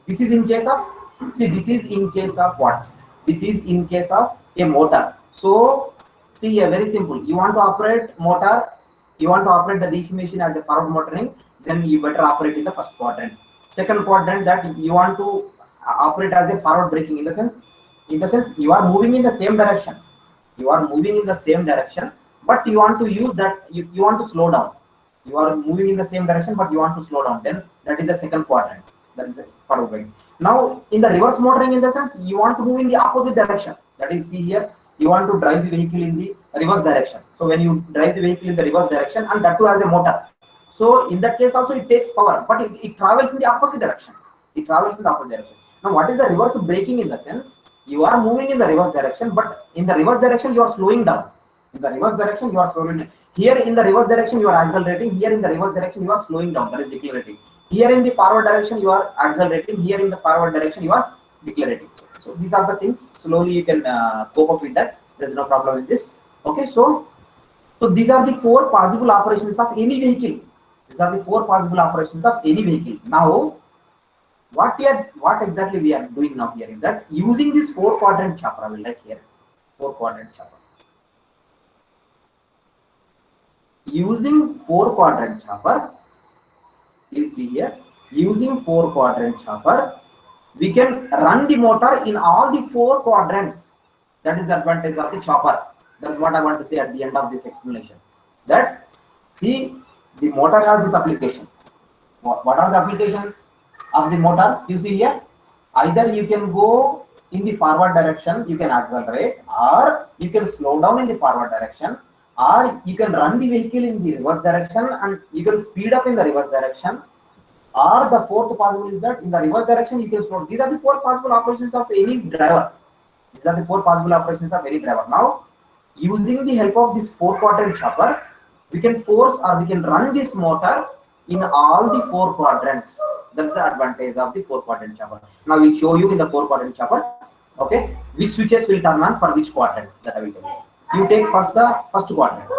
A: This is in case of, see, this is in case of what? This is in case of a motor. So see here, very simple. You want to operate motor, you want to operate the DC machine as a forward motoring, then you better operate in the first quadrant. Second quadrant, that you want to operate as a forward braking, in the sense you are moving in the same direction. You are moving in the same direction, but you want to use that, you want to slow down. You are moving in the same direction, but you want to slow down, then that is the second quadrant, that is forward braking. Now in the reverse motoring, in the sense you want to move in the opposite direction, that is, see here, you want to drive the vehicle in the reverse direction. So when you drive the vehicle in the reverse direction, and that too as a motor, So in that case also it takes power, but it travels in the opposite direction. It travels in the opposite direction. Now what is the reverse braking? In the sense you are moving in the reverse direction, but in the reverse direction you are slowing down. In the reverse direction you are slowing down. Here in the reverse direction you are accelerating. Here in the reverse direction you are slowing down. That is declarative. Here in the forward direction you are accelerating. Here in the forward direction you are declarative. So these are the things. Slowly you can cope up with that. There is no problem with this. Okay, so these are the four possible operations of any vehicle. These are the four possible operations of any vehicle. Now, what exactly we are doing now here is that using this four quadrant chopper, I will write here four quadrant chopper. Using four quadrant chopper, please see here. Using four quadrant chopper, we can run the motor in all the four quadrants. That is the advantage of the chopper. That's what I want to say at the end of this explanation. That see, the motor has this application. What are the applications of the motor? You see here, either you can go in the forward direction, you can accelerate, or you can slow down in the forward direction, or you can run the vehicle in the reverse direction and you can speed up in the reverse direction, or the fourth possible is that in the reverse direction you can slow. These are the four possible operations of any driver. These are the four possible operations of any driver. Now, using the help of this four quadrant chopper, we can force or we can run this motor in all the four quadrants. That's the advantage of the four quadrant chopper. Now we'll show you in the four quadrant chopper. Okay, which switches will turn on for which quadrant, that I will tell you. You take first the first quadrant.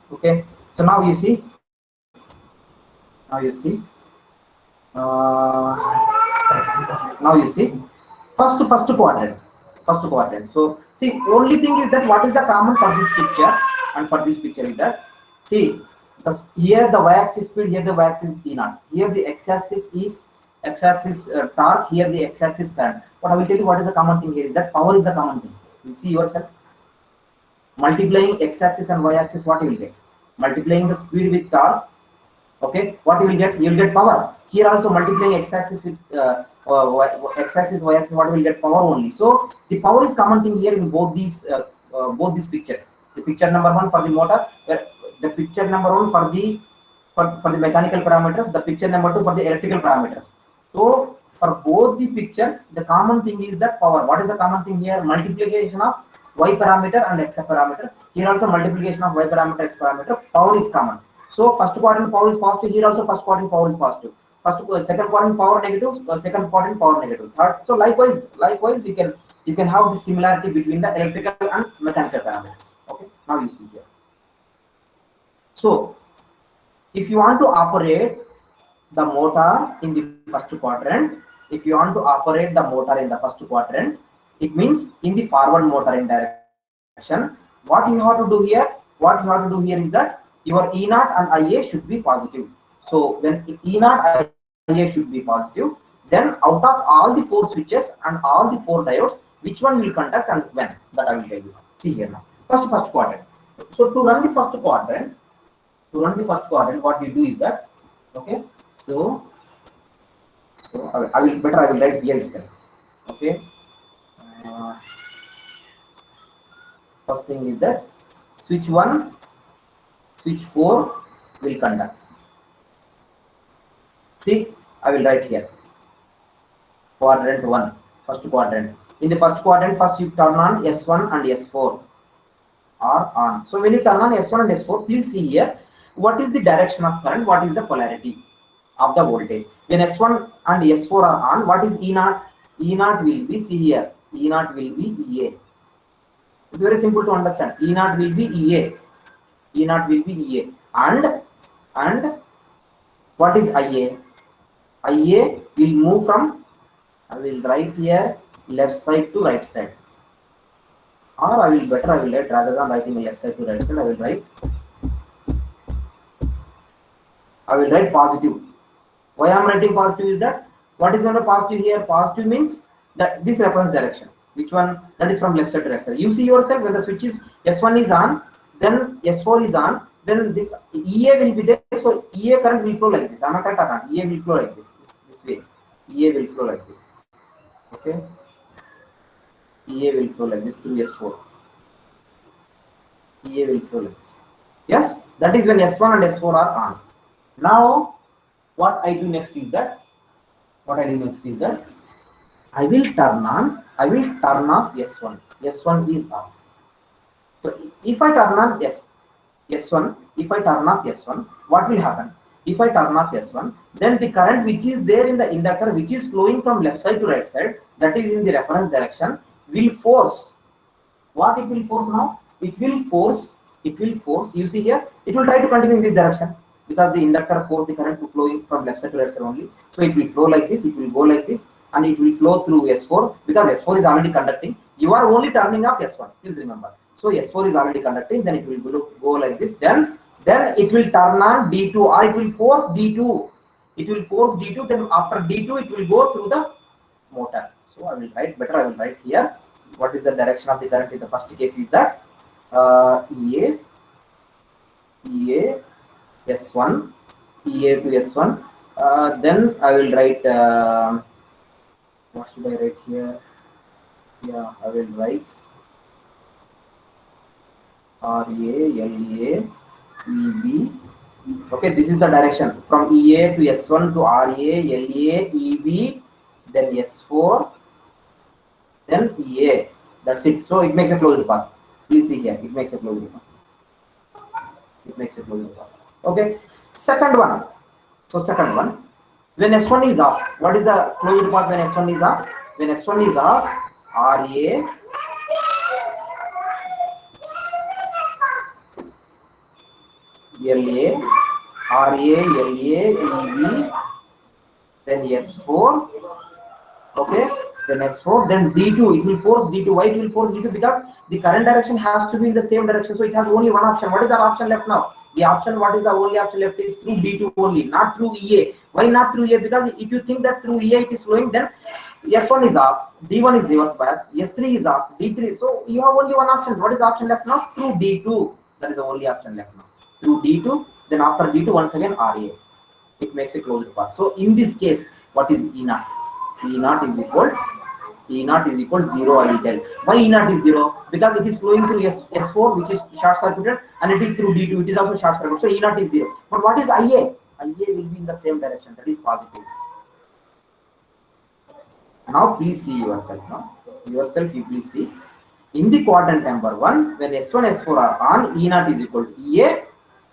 A: Okay, so now you see, uh, now you see first quadrant, so see, only thing is that what is the common for this picture and for this picture is that, see, here the y-axis speed, here the y-axis E0, here the x-axis is torque, here the x-axis current. But I will tell you what is the common thing here is that power is the common thing. You see yourself, multiplying x-axis and y-axis, what you will get? Multiplying the speed with torque, okay, what you will get? You will get power. Here also multiplying x-axis with x-axis, y-axis, what will get? Power only. So the power is common thing here in both these pictures. The picture number one for the motor, the picture number one for the mechanical parameters, the picture number two for the electrical parameters. So for both the pictures, the common thing is that power. What is the common thing here? Multiplication of y parameter and x parameter. Here also multiplication of y parameter, x parameter. Power is common. So first quadrant power is positive. Here also first quadrant power is positive. Second quadrant power negative. Second quadrant power negative. Third. So likewise you can have the similarity between the electrical and mechanical parameters. Okay. Now you see here. So if you want to operate the motor in the first quadrant, It means in the forward motor in direction, what you have to do here, is that your E naught and IA should be positive. So when E naught IA should be positive, then out of all the 4 switches and all the 4 diodes, which one will conduct and when? That I will tell you. See here now. First quadrant. So to run the first quadrant, what we do is that, okay. So I will write here itself. Okay. First thing is that switch 1, switch 4 will conduct. See, I will write here quadrant 1, first quadrant. In the first quadrant, first you turn on S1 and S4 are on. So when you turn on S1 and S4, please see here what is the direction of current, what is the polarity of the voltage. When S1 and S4 are on, what is E naught? E naught will be, see here, E naught will be EA. It's very simple to understand. E naught will be EA. E naught will be EA. And what is IA? IA will move from, I will write here, left side to right side. Or I will write, rather than writing left side to right side, I will write positive. Why I am writing positive is that, what is meant by positive here? Positive means that this reference direction. Which one? That is from left side to right side. You see yourself, when the switch is S1 is on, then S4 is on, then this EA will be there. So EA current will flow like this. Am I correct or not? EA will flow like this way. EA will flow like this. Okay. EA will flow like this through S4. EA will flow like this. Yes, that is when S1 and S4 are on. Now, what I do next is that, I will turn off S1. S1 is off. So if I turn on S1, what will happen? If I turn off S1, then the current which is there in the inductor, which is flowing from left side to right side, that is in the reference direction, will force. What it will force now? It will force, you see here, it will try to continue in this direction, because the inductor force the current to flowing from left side to right side only. So it will flow like this, it will go like this, and it will flow through S4, because S4 is already conducting. You are only turning off S1, please remember. So S4 is already conducting, then it will go like this, then it will turn on D2, or it will force D2. Then after D2, it will go through the motor. So I will write here, what is the direction of the current in the first case is that EA, S1, EA to S1. Then I will write, what should I write here? Yeah, I will write RA, LA, EB. Okay, this is the direction from EA to S1 to RA, LA, EB, then S4, then EA. That's it. So it makes a closed path. Please see here, it makes a closed path. Okay. Second one. So second one, when S1 is off, what is the closed path when S1 is off? When S1 is off, RA, LA, EB, then S4. Okay, then S4, then D2. It will force D2. Why it will force D2? Because the current direction has to be in the same direction. So it has only one option. What is the option left now? The option, what is the only option left is through D2 only, not through EA. Why not through EA? Because if you think that through EA it is flowing, then S1 is off, D1 is reverse bias, S3 is off, D3. So you have only one option. What is the option left now? Through D2. That is the only option left now. Through D2, then after D2, once again RA. It makes a closed path. So in this case, what is E naught? E naught is equal 0, I will tell. Why E naught is 0? Because it is flowing through S4, which is short circuited, and it is through D2, it is also short circuited. So E naught is 0. But what is IA? IA will be in the same direction, that is positive. Now please see yourself. You please see. In the quadrant number 1, when S1, S4 are on, E naught is equal to EA,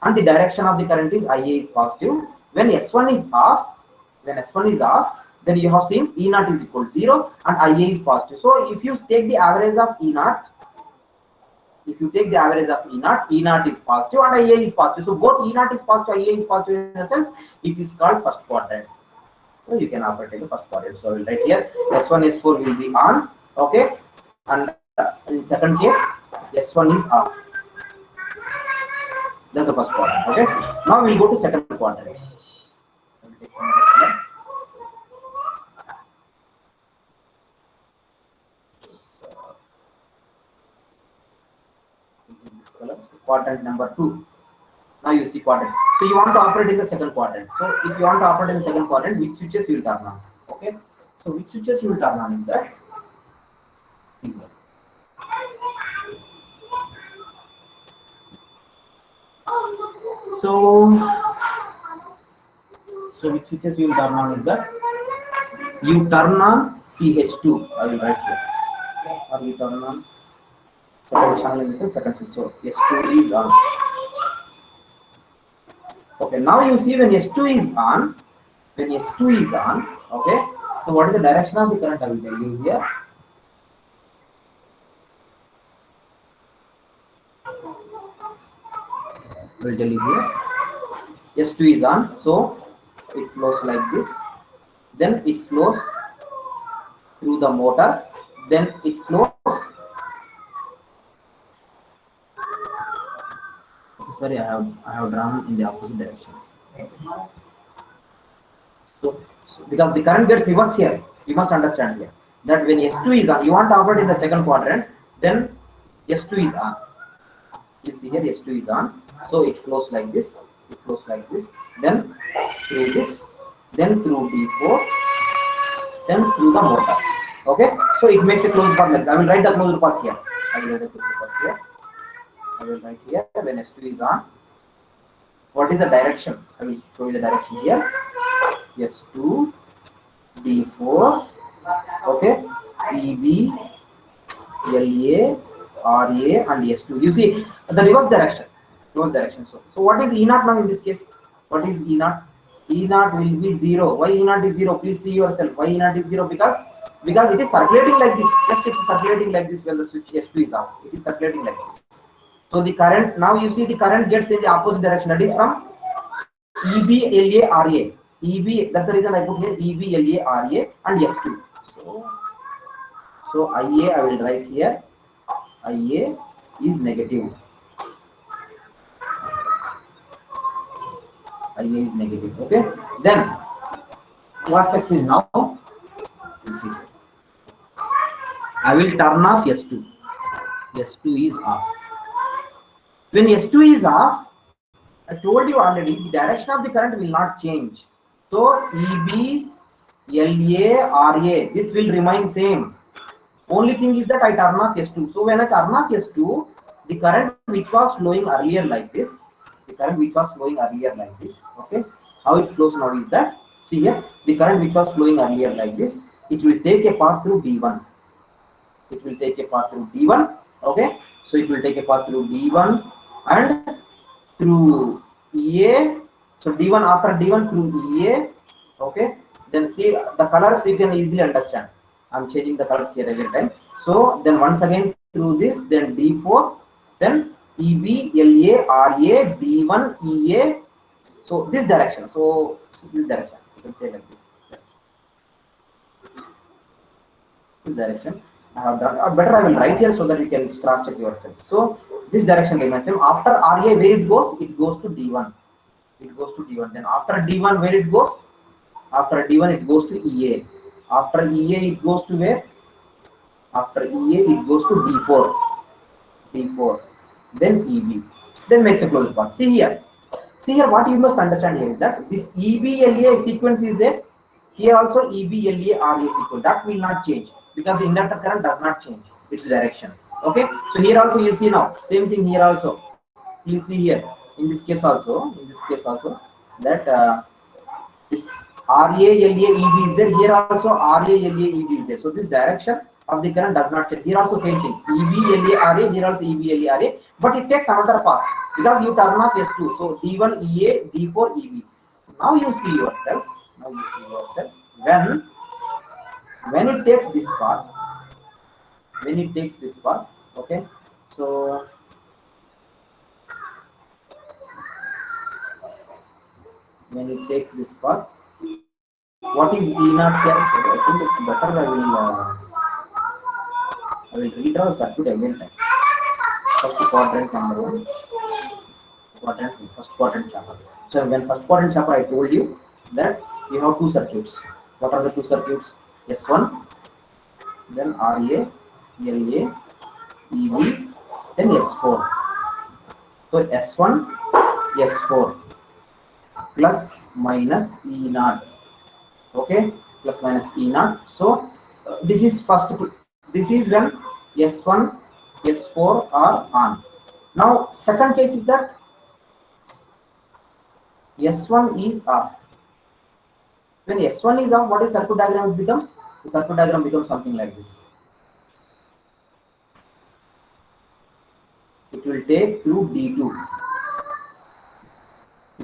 A: and the direction of the current is IA is positive. When S1 is off, then you have seen E naught is equal to 0 and IA is positive. So if you take the average of E naught, E naught is positive and IA is positive. So both E naught is positive, IA is positive, in the sense it is called first quadrant. So you can operate in the first quadrant. So I will write here S1, S4 will be on. Okay. and in second case S1 is off. That's the first quadrant. Okay. Now we'll go to second quadrant. This color. So quadrant number 2. Now you see quadrant. So you want to operate in the second quadrant. So if you want to operate in the second quadrant, which switches you will turn on? Okay. So which switches you will turn on in that? See here. So which switches you will turn on is that? You turn on CH2. I will write here. Or you turn on second channel in the second switch. So S2 is on. Okay. Now you see when S2 is on. When S2 is on. Okay. So what is the direction of the current? I will tell you here. I will tell you here. S2 is on. So it flows like this. Then it flows through the motor. Then it flows. Sorry, I have drawn in the opposite direction. So because the current gets reversed here, you must understand here that when S2 is on, you want to operate in the second quadrant, then S2 is on. You see here S2 is on, so it flows like this. It flows like this. Then through this, then through D4, then through the motor. Okay, so it makes a closed path like this. I will write the closed path here. I will write the closed path here. I will write here when S2 is on. What is the direction? I will show you the direction here. S2, D4, okay, EB, LA, RA, and S2. You see the reverse direction. Reverse direction. So what is E0 now in this case? What is E0? E0 will be 0. Why E0 is 0? Please see yourself. Why E0 is 0? Because it is circulating like this. Just it's circulating like this when the switch S2 is off. It is circulating like this. So the current, now you see the current gets in the opposite direction. That is from EB, LA, RA. EB, that's the reason I put here EB, LA, RA and S2. So IA I will write here. IA is negative. IA is negative. Okay. Then what sex is now? You see. I will turn off S2. S2 is off. When S2 is off, I told you already the direction of the current will not change. So EB, LA, RA, this will remain same. Only thing is that I turn off S2. So when I turn off S2, the current which was flowing earlier like this, okay, how it flows now is that, see here, the current which was flowing earlier like this, it will take a path through D1. It will take a path through D1, okay, so it will take a path through D1 and through EA. So D1, after D1 through EA, okay, then see the colors you can easily understand. I'm changing the colors here every time. So then once again through this, then D4, then EB, LA, RA, D1, EA. So this direction. So this direction. You can say like this. This direction. I have done. Or better, I will write here so that you can cross check yourself. So this direction remains same. After RA, where it goes to D1. It goes to D1. Then after D1, where it goes? After D1, it goes to EA. After EA, it goes to where? After EA, it goes to D4. D4. Then EB. Then makes a closed path. See here. What you must understand here is that this EB-LA sequence is there. Here also EB-LA RA sequence. That will not change because the inductor current does not change its direction. Okay. So here also you see now. Same thing here also. Please see here. In this case also that this RA, LA, EB is there. Here also RA, LA, EB is there. So this direction of the current does not change. Here also same thing. EB, LA, RA. Here also EB, LA, RA. But it takes another path because you turn off S2. So D1, EA, D4, EB. Now you see yourself. When it takes this path. Okay. So when it takes this path, what is E0 here? So I think it's better. I will redraw the circuit every time. First quadrant number 1, quadrant 2, first quadrant chapter. So when first quadrant chapter I told you that you have two circuits. What are the two circuits? S1, then RA, LA, EB, then S4. So S1, S4 plus minus E naught. Okay, plus minus E naught. So this is first. This is when S1, S4 are on. Now second case is that S1 is off. When S1 is off, what is circuit diagram it becomes? The circuit diagram becomes something like this. It will take through D2.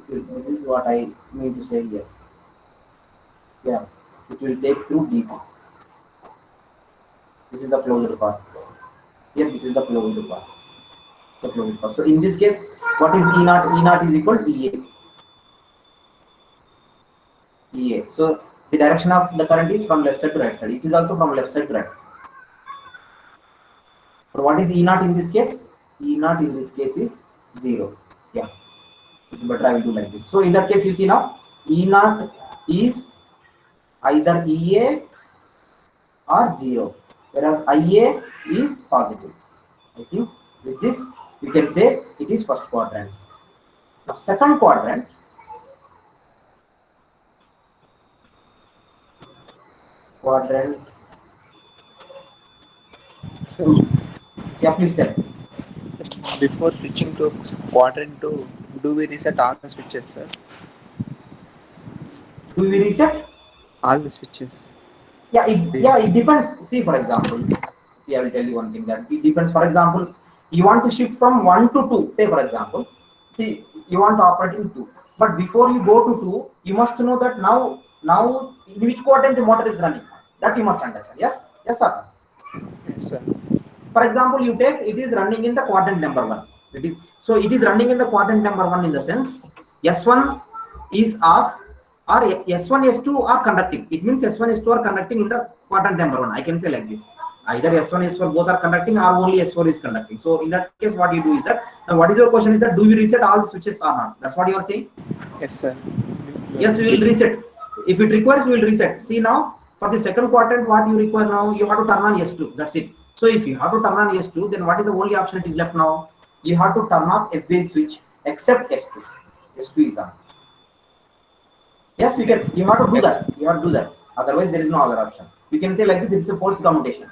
A: This is what I mean to say here. Yeah, it will take through D2. This is the closed path. Here, this is the closed path. The closed path. So in this case, what is E naught? E naught is equal to EA. EA. So the direction of the current is from left side to right side. It is also from left side to right side. So what is E naught in this case? E naught in this case is 0. Yeah, it's better I will do like this. So in that case, you see now E naught is either EA or 0, whereas IA is positive. I think with this we can say it is first quadrant. Now second quadrant.
B: So
A: Yeah, please tell.
B: before switching to quadrant 2, do we reset all the switches, sir?
A: Do we reset?
B: All the switches.
A: Yeah, it depends. See, for example, I will tell you one thing that it depends. For example, you want to shift from 1 to 2. Say, for example, see, you want to operate in 2, but before you go to 2, you must know that now in which quadrant the motor is running. That you must understand. Yes, sir.
B: Yes, sir.
A: For example, you take it is running in the quadrant number 1. It is running in the quadrant number 1 in the sense S1 is off or S1, S2 are conducting. It means S1, S2 are conducting in the quadrant number 1. I can say like this. Either S1, S4 both are conducting or only S4 is conducting. So in that case, what you do is that, now what is your question is that do we reset all the switches or not? That's what you are saying?
B: Yes, sir.
A: Yes, we will reset. If it requires, we will reset. See now, for the second quadrant, what you require now, you have to turn on S2. That's it. So if you have to turn on S2, then what is the only option that is left now? You have to turn off every switch except S2. S2 is on. Yes, we can. You have to do that. You have to do that. Otherwise, there is no other option. You can say like this. This is a forced commutation.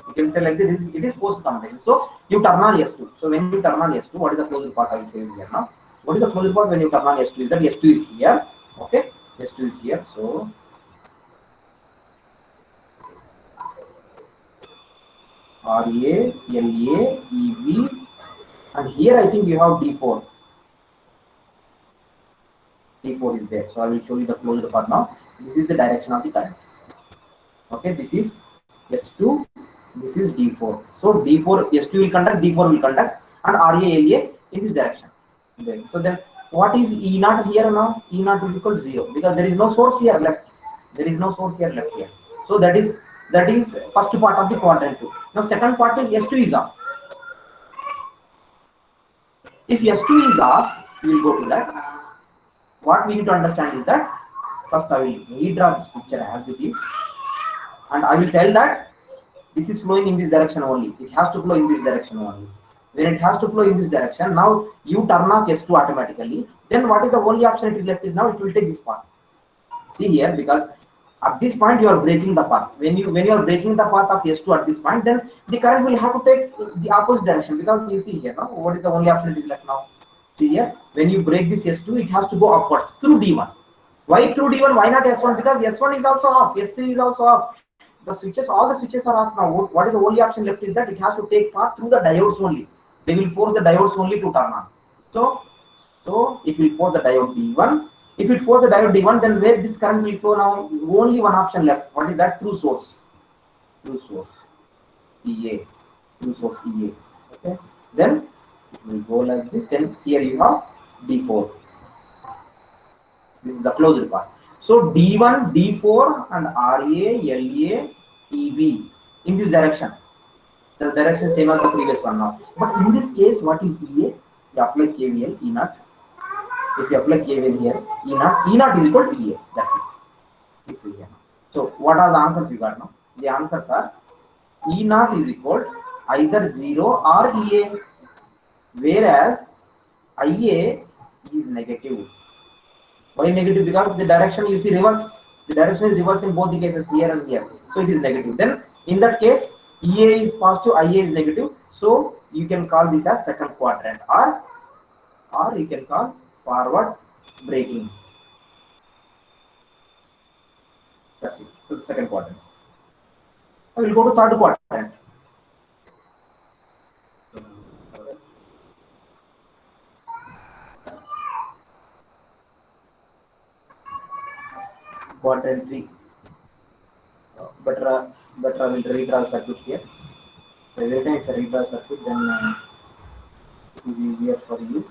A: You can say like this. It is forced commutation. So you turn on S2. So when you turn on S2, what is the closed path? I will say here now. What is the closed path when you turn on S2? Is that S2 is here? Okay, S2 is here. So RA, LA, EB, and here I think you have D4. D4 is there. So I will show you the closed path now. This is the direction of the current. Okay, this is S2, this is D4. So D4, S2 will conduct, D4 will conduct, and RA, LA in this direction. So then what is E naught here now? E naught is equal to 0 because there is no source here left. There is no source here left here. So that is first part of the quadrant 2. Now second part is S2 is off. If S2 is off, we will go to that. What we need to understand is that first I will redraw this picture as it is, and I will tell that this is flowing in this direction only. It has to flow in this direction only. When it has to flow in this direction, now you turn off S2 automatically. Then what is the only option it is left is now it will take this path. See here, because at this point you are breaking the path. When you are breaking the path of S2 at this point, then the current will have to take the opposite direction, because you see here now what is the only option it is left now. See here, when you break this S2, it has to go upwards through D1. Why through D1? Why not S1? Because S1 is also off, S3 is also off. The switches, all the switches are off now. What is the only option left is that it has to take path through the diodes only. They will force the diodes only to turn on. So it will force the diode D1. If it force the diode D1, then where this current will flow now? Only one option left. What is that? Through source. Through source. EA. Through source EA. Okay. Then it will go like this. Then here you have D4. This is the closed part. So D1, D4 and RA, LA, EB in this direction. The direction same as the previous one now. But in this case, what is EA? You apply KVL, E naught. If you apply KVL here, E naught is equal to EA. That's it. This is here. So what are the answers you got now? The answers are E naught is equal either 0 or EA, whereas IA is negative. Why negative? Because the direction you see reverse. The direction is reverse in both the cases, here and here. So it is negative. Then in that case, EA is positive, IA is negative. So you can call this as second quadrant, or you can call forward braking. That's it. So the second quadrant. I will go to third quadrant. Quadrant 3. Better I will redraw circuit here. Every time if I redraw circuit, then it is easier for you.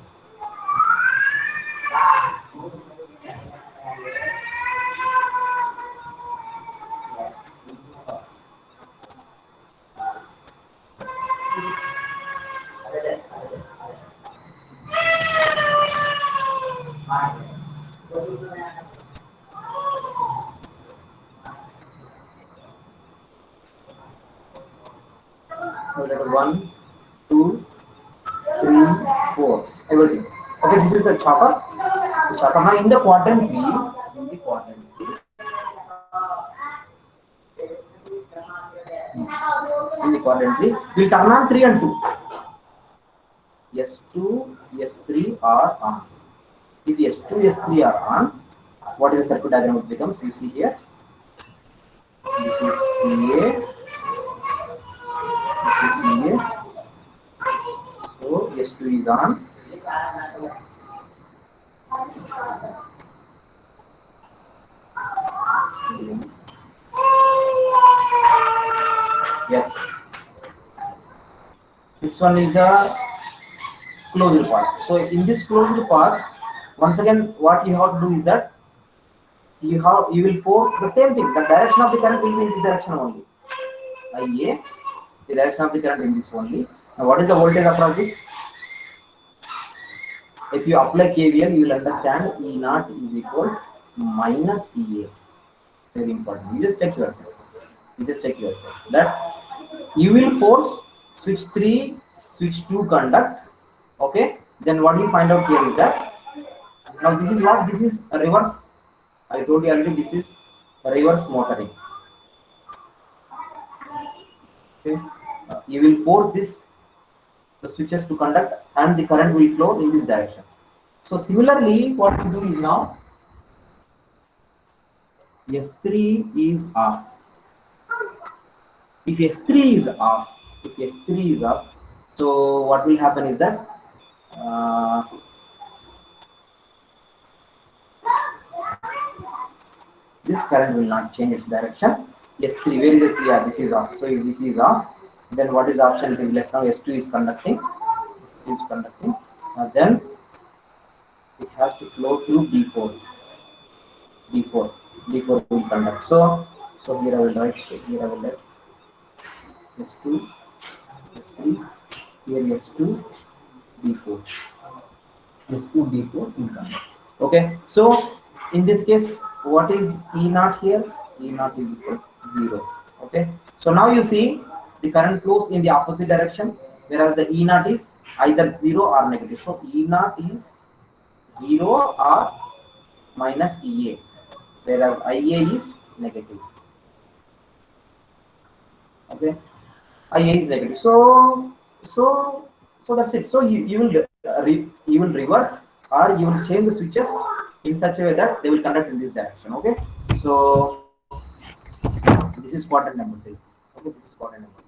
A: So level 1, 2, 3, 4, everything. Okay, this is the chopper. The chopper. Now in the quadrant 3, in the quadrant 3, we'll turn on 3 and 2. S2, S3 are on. If S2, S3 are on, what is the circuit diagram it becomes? You see here. This is EA. This is EA. So S2 is on. Yes. This one is the closed path. So in this closed path, once again, what you have to do is that you will force the same thing. The direction of the current will be in this direction only. IA, the direction of the current in this only. Now what is the voltage across this? If you apply KVL, you will understand E naught is equal minus EA. Very important. You just check yourself. That you will force switch 3, switch 2 conduct. Okay. Then what you find out here is that now this is what? This is a reverse. I told you already this is a reverse motoring. Okay. You will force the switches to conduct and the current will flow in this direction. So similarly, what we do is now S3 is off. If S3 is off, so what will happen is that this current will not change its direction. S3, where is S3? Yeah, this is off. So if this is off, then what is the option? It is left now. S2 is conducting. Then it has to flow through D4. D4 will conduct. So here I will write. Here I will write S2, S3. Here S2, D4. S2, D4 will conduct. Okay. So in this case, what is E naught here? E naught is equal to 0. Okay. So now you see the current flows in the opposite direction, whereas the E naught is either 0 or negative. So E naught is 0 or minus EA, whereas IA is negative. Okay, IA is negative. So that's it. So you will reverse or you will change the switches in such a way that they will conduct in this direction. Okay, so this is quadrant number 3. Okay, this is quadrant number 3.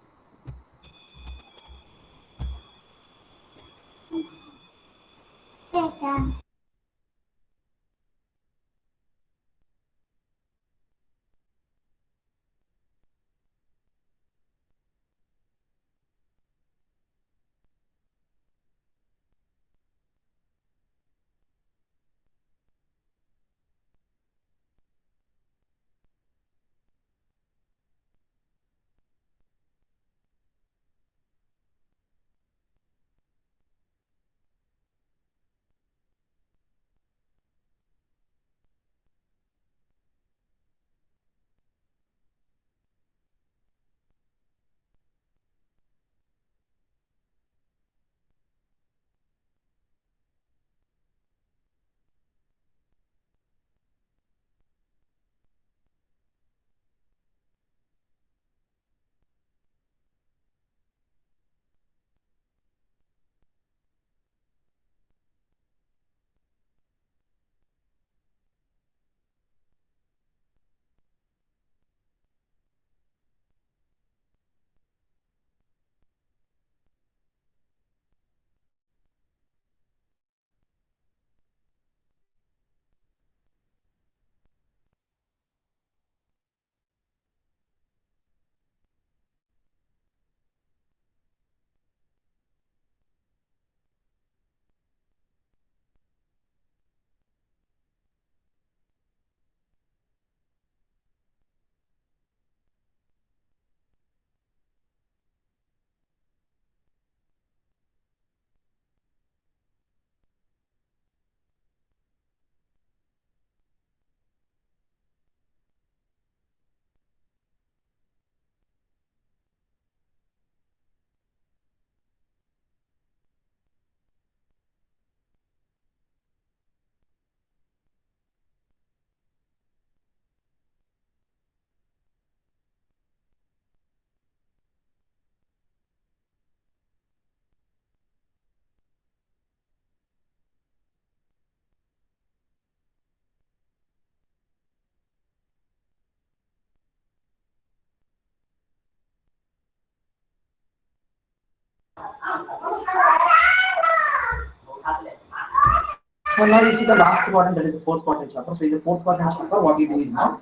A: So now you see the last quadrant, that is the fourth quadrant chopper. So in the fourth quadrant chopper, what you do is now,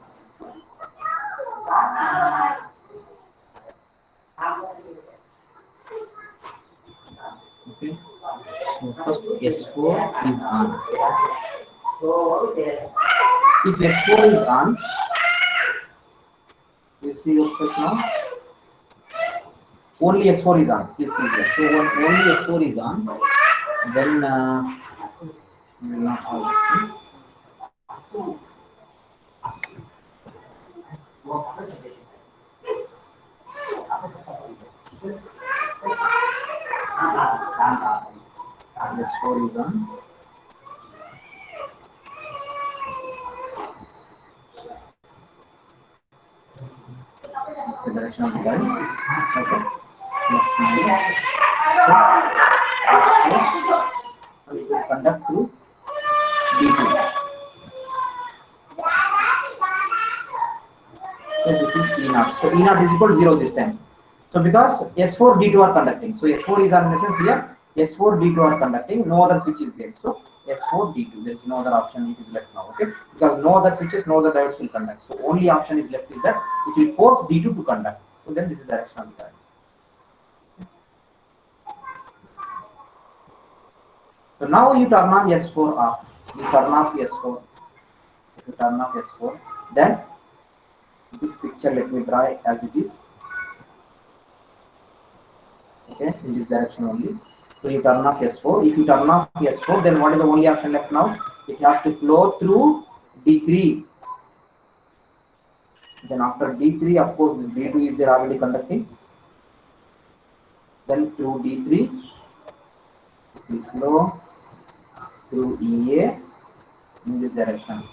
A: okay. So first S4 is on. If S4 is on, you see yourself now. Only S4 is on. Please see here. So when only S4 is on, then we will not have this thing. S4 is on. The direction of the line. Okay. So we will conduct through D2. So this is E0. So E0 is equal to 0 this time. So because S4 D2 are conducting. So S4 is on, in the sense here S4 D2 are conducting. No other switch is there. So S4 D2. There is no other option. It is left now. Okay. Because no other switches, no other diodes will conduct. So only option is left is that it will force D2 to conduct. So then this is the direction of the current. So now you turn on S4 off. You turn off S4. You turn off S4. Then this picture, let me draw it as it is. Okay, in this direction only. So you turn off S4. If you turn off S4, then what is the only option left now? It has to flow through D3. Then after D3, of course, this D2 is there already conducting. Then through D3, it will flow through EA in this direction.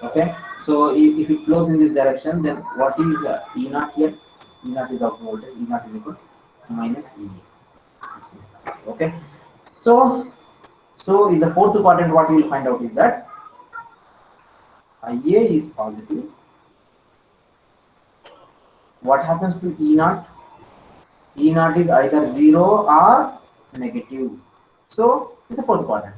A: Okay, so if it flows in this direction, then what is E0 here? E0 is output voltage. E0 is equal to minus EA. Okay, so in the fourth quadrant, what we will find out is that IA is positive. What happens to E0? E0 is either 0 or negative. So it's the fourth quadrant.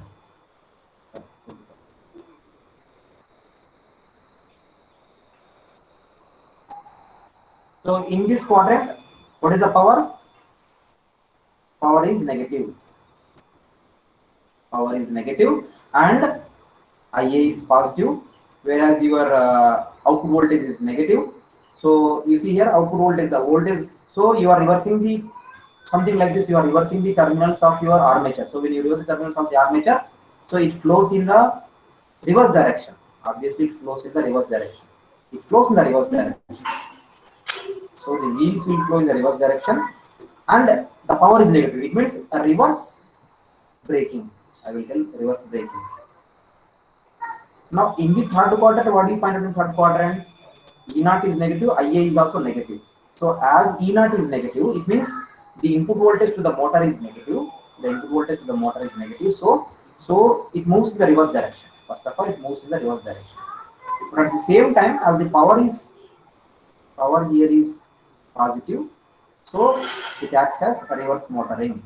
A: So in this quadrant, what is the power? Power is negative. Power is negative and IA is positive, whereas your output voltage is negative. So you see here output voltage, the voltage. So you are reversing the something like this. You are reversing the terminals of your armature. So when you reverse the terminals of the armature, so it flows in the reverse direction. Obviously, it flows in the reverse direction. It flows in the reverse direction. So the wheels will flow in the reverse direction, and the power is negative. It means a reverse braking. I will tell reverse braking. Now in the third quadrant, what do you find out in third quadrant? E0 is negative, IA is also negative. So as E0 is negative, it means the input voltage to the motor is negative. The input voltage to the motor is negative. So it moves in the reverse direction. First of all, it moves in the reverse direction. But at the same time, as the power here is positive, so it acts as a reverse motoring.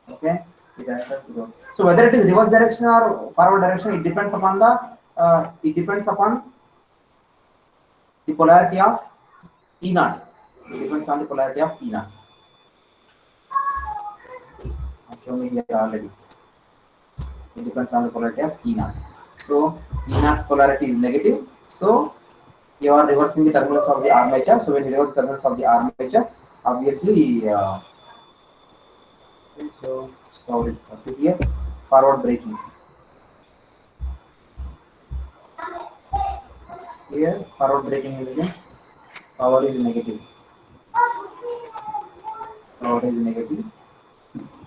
A: Okay, it acts as so whether it is reverse direction or forward direction, it depends upon the polarity of E0. It depends on the polarity of E0. I'm showing here already. It depends on the polarity of E0. So E0 polarity is negative. So you are reversing the terminals of the armature. So when you reverse the terminals of the armature, obviously, so power is positive here. Forward braking. Here, forward braking means power is negative. Power is negative,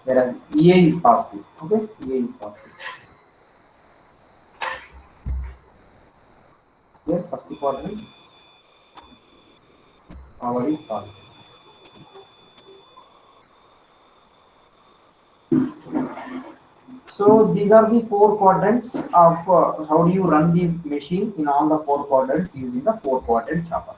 A: whereas EA is positive. Okay, EA is positive. Here, first quadrant, power is positive. So these are the four quadrants of how do you run the machine in all the four quadrants using the four quadrant chopper.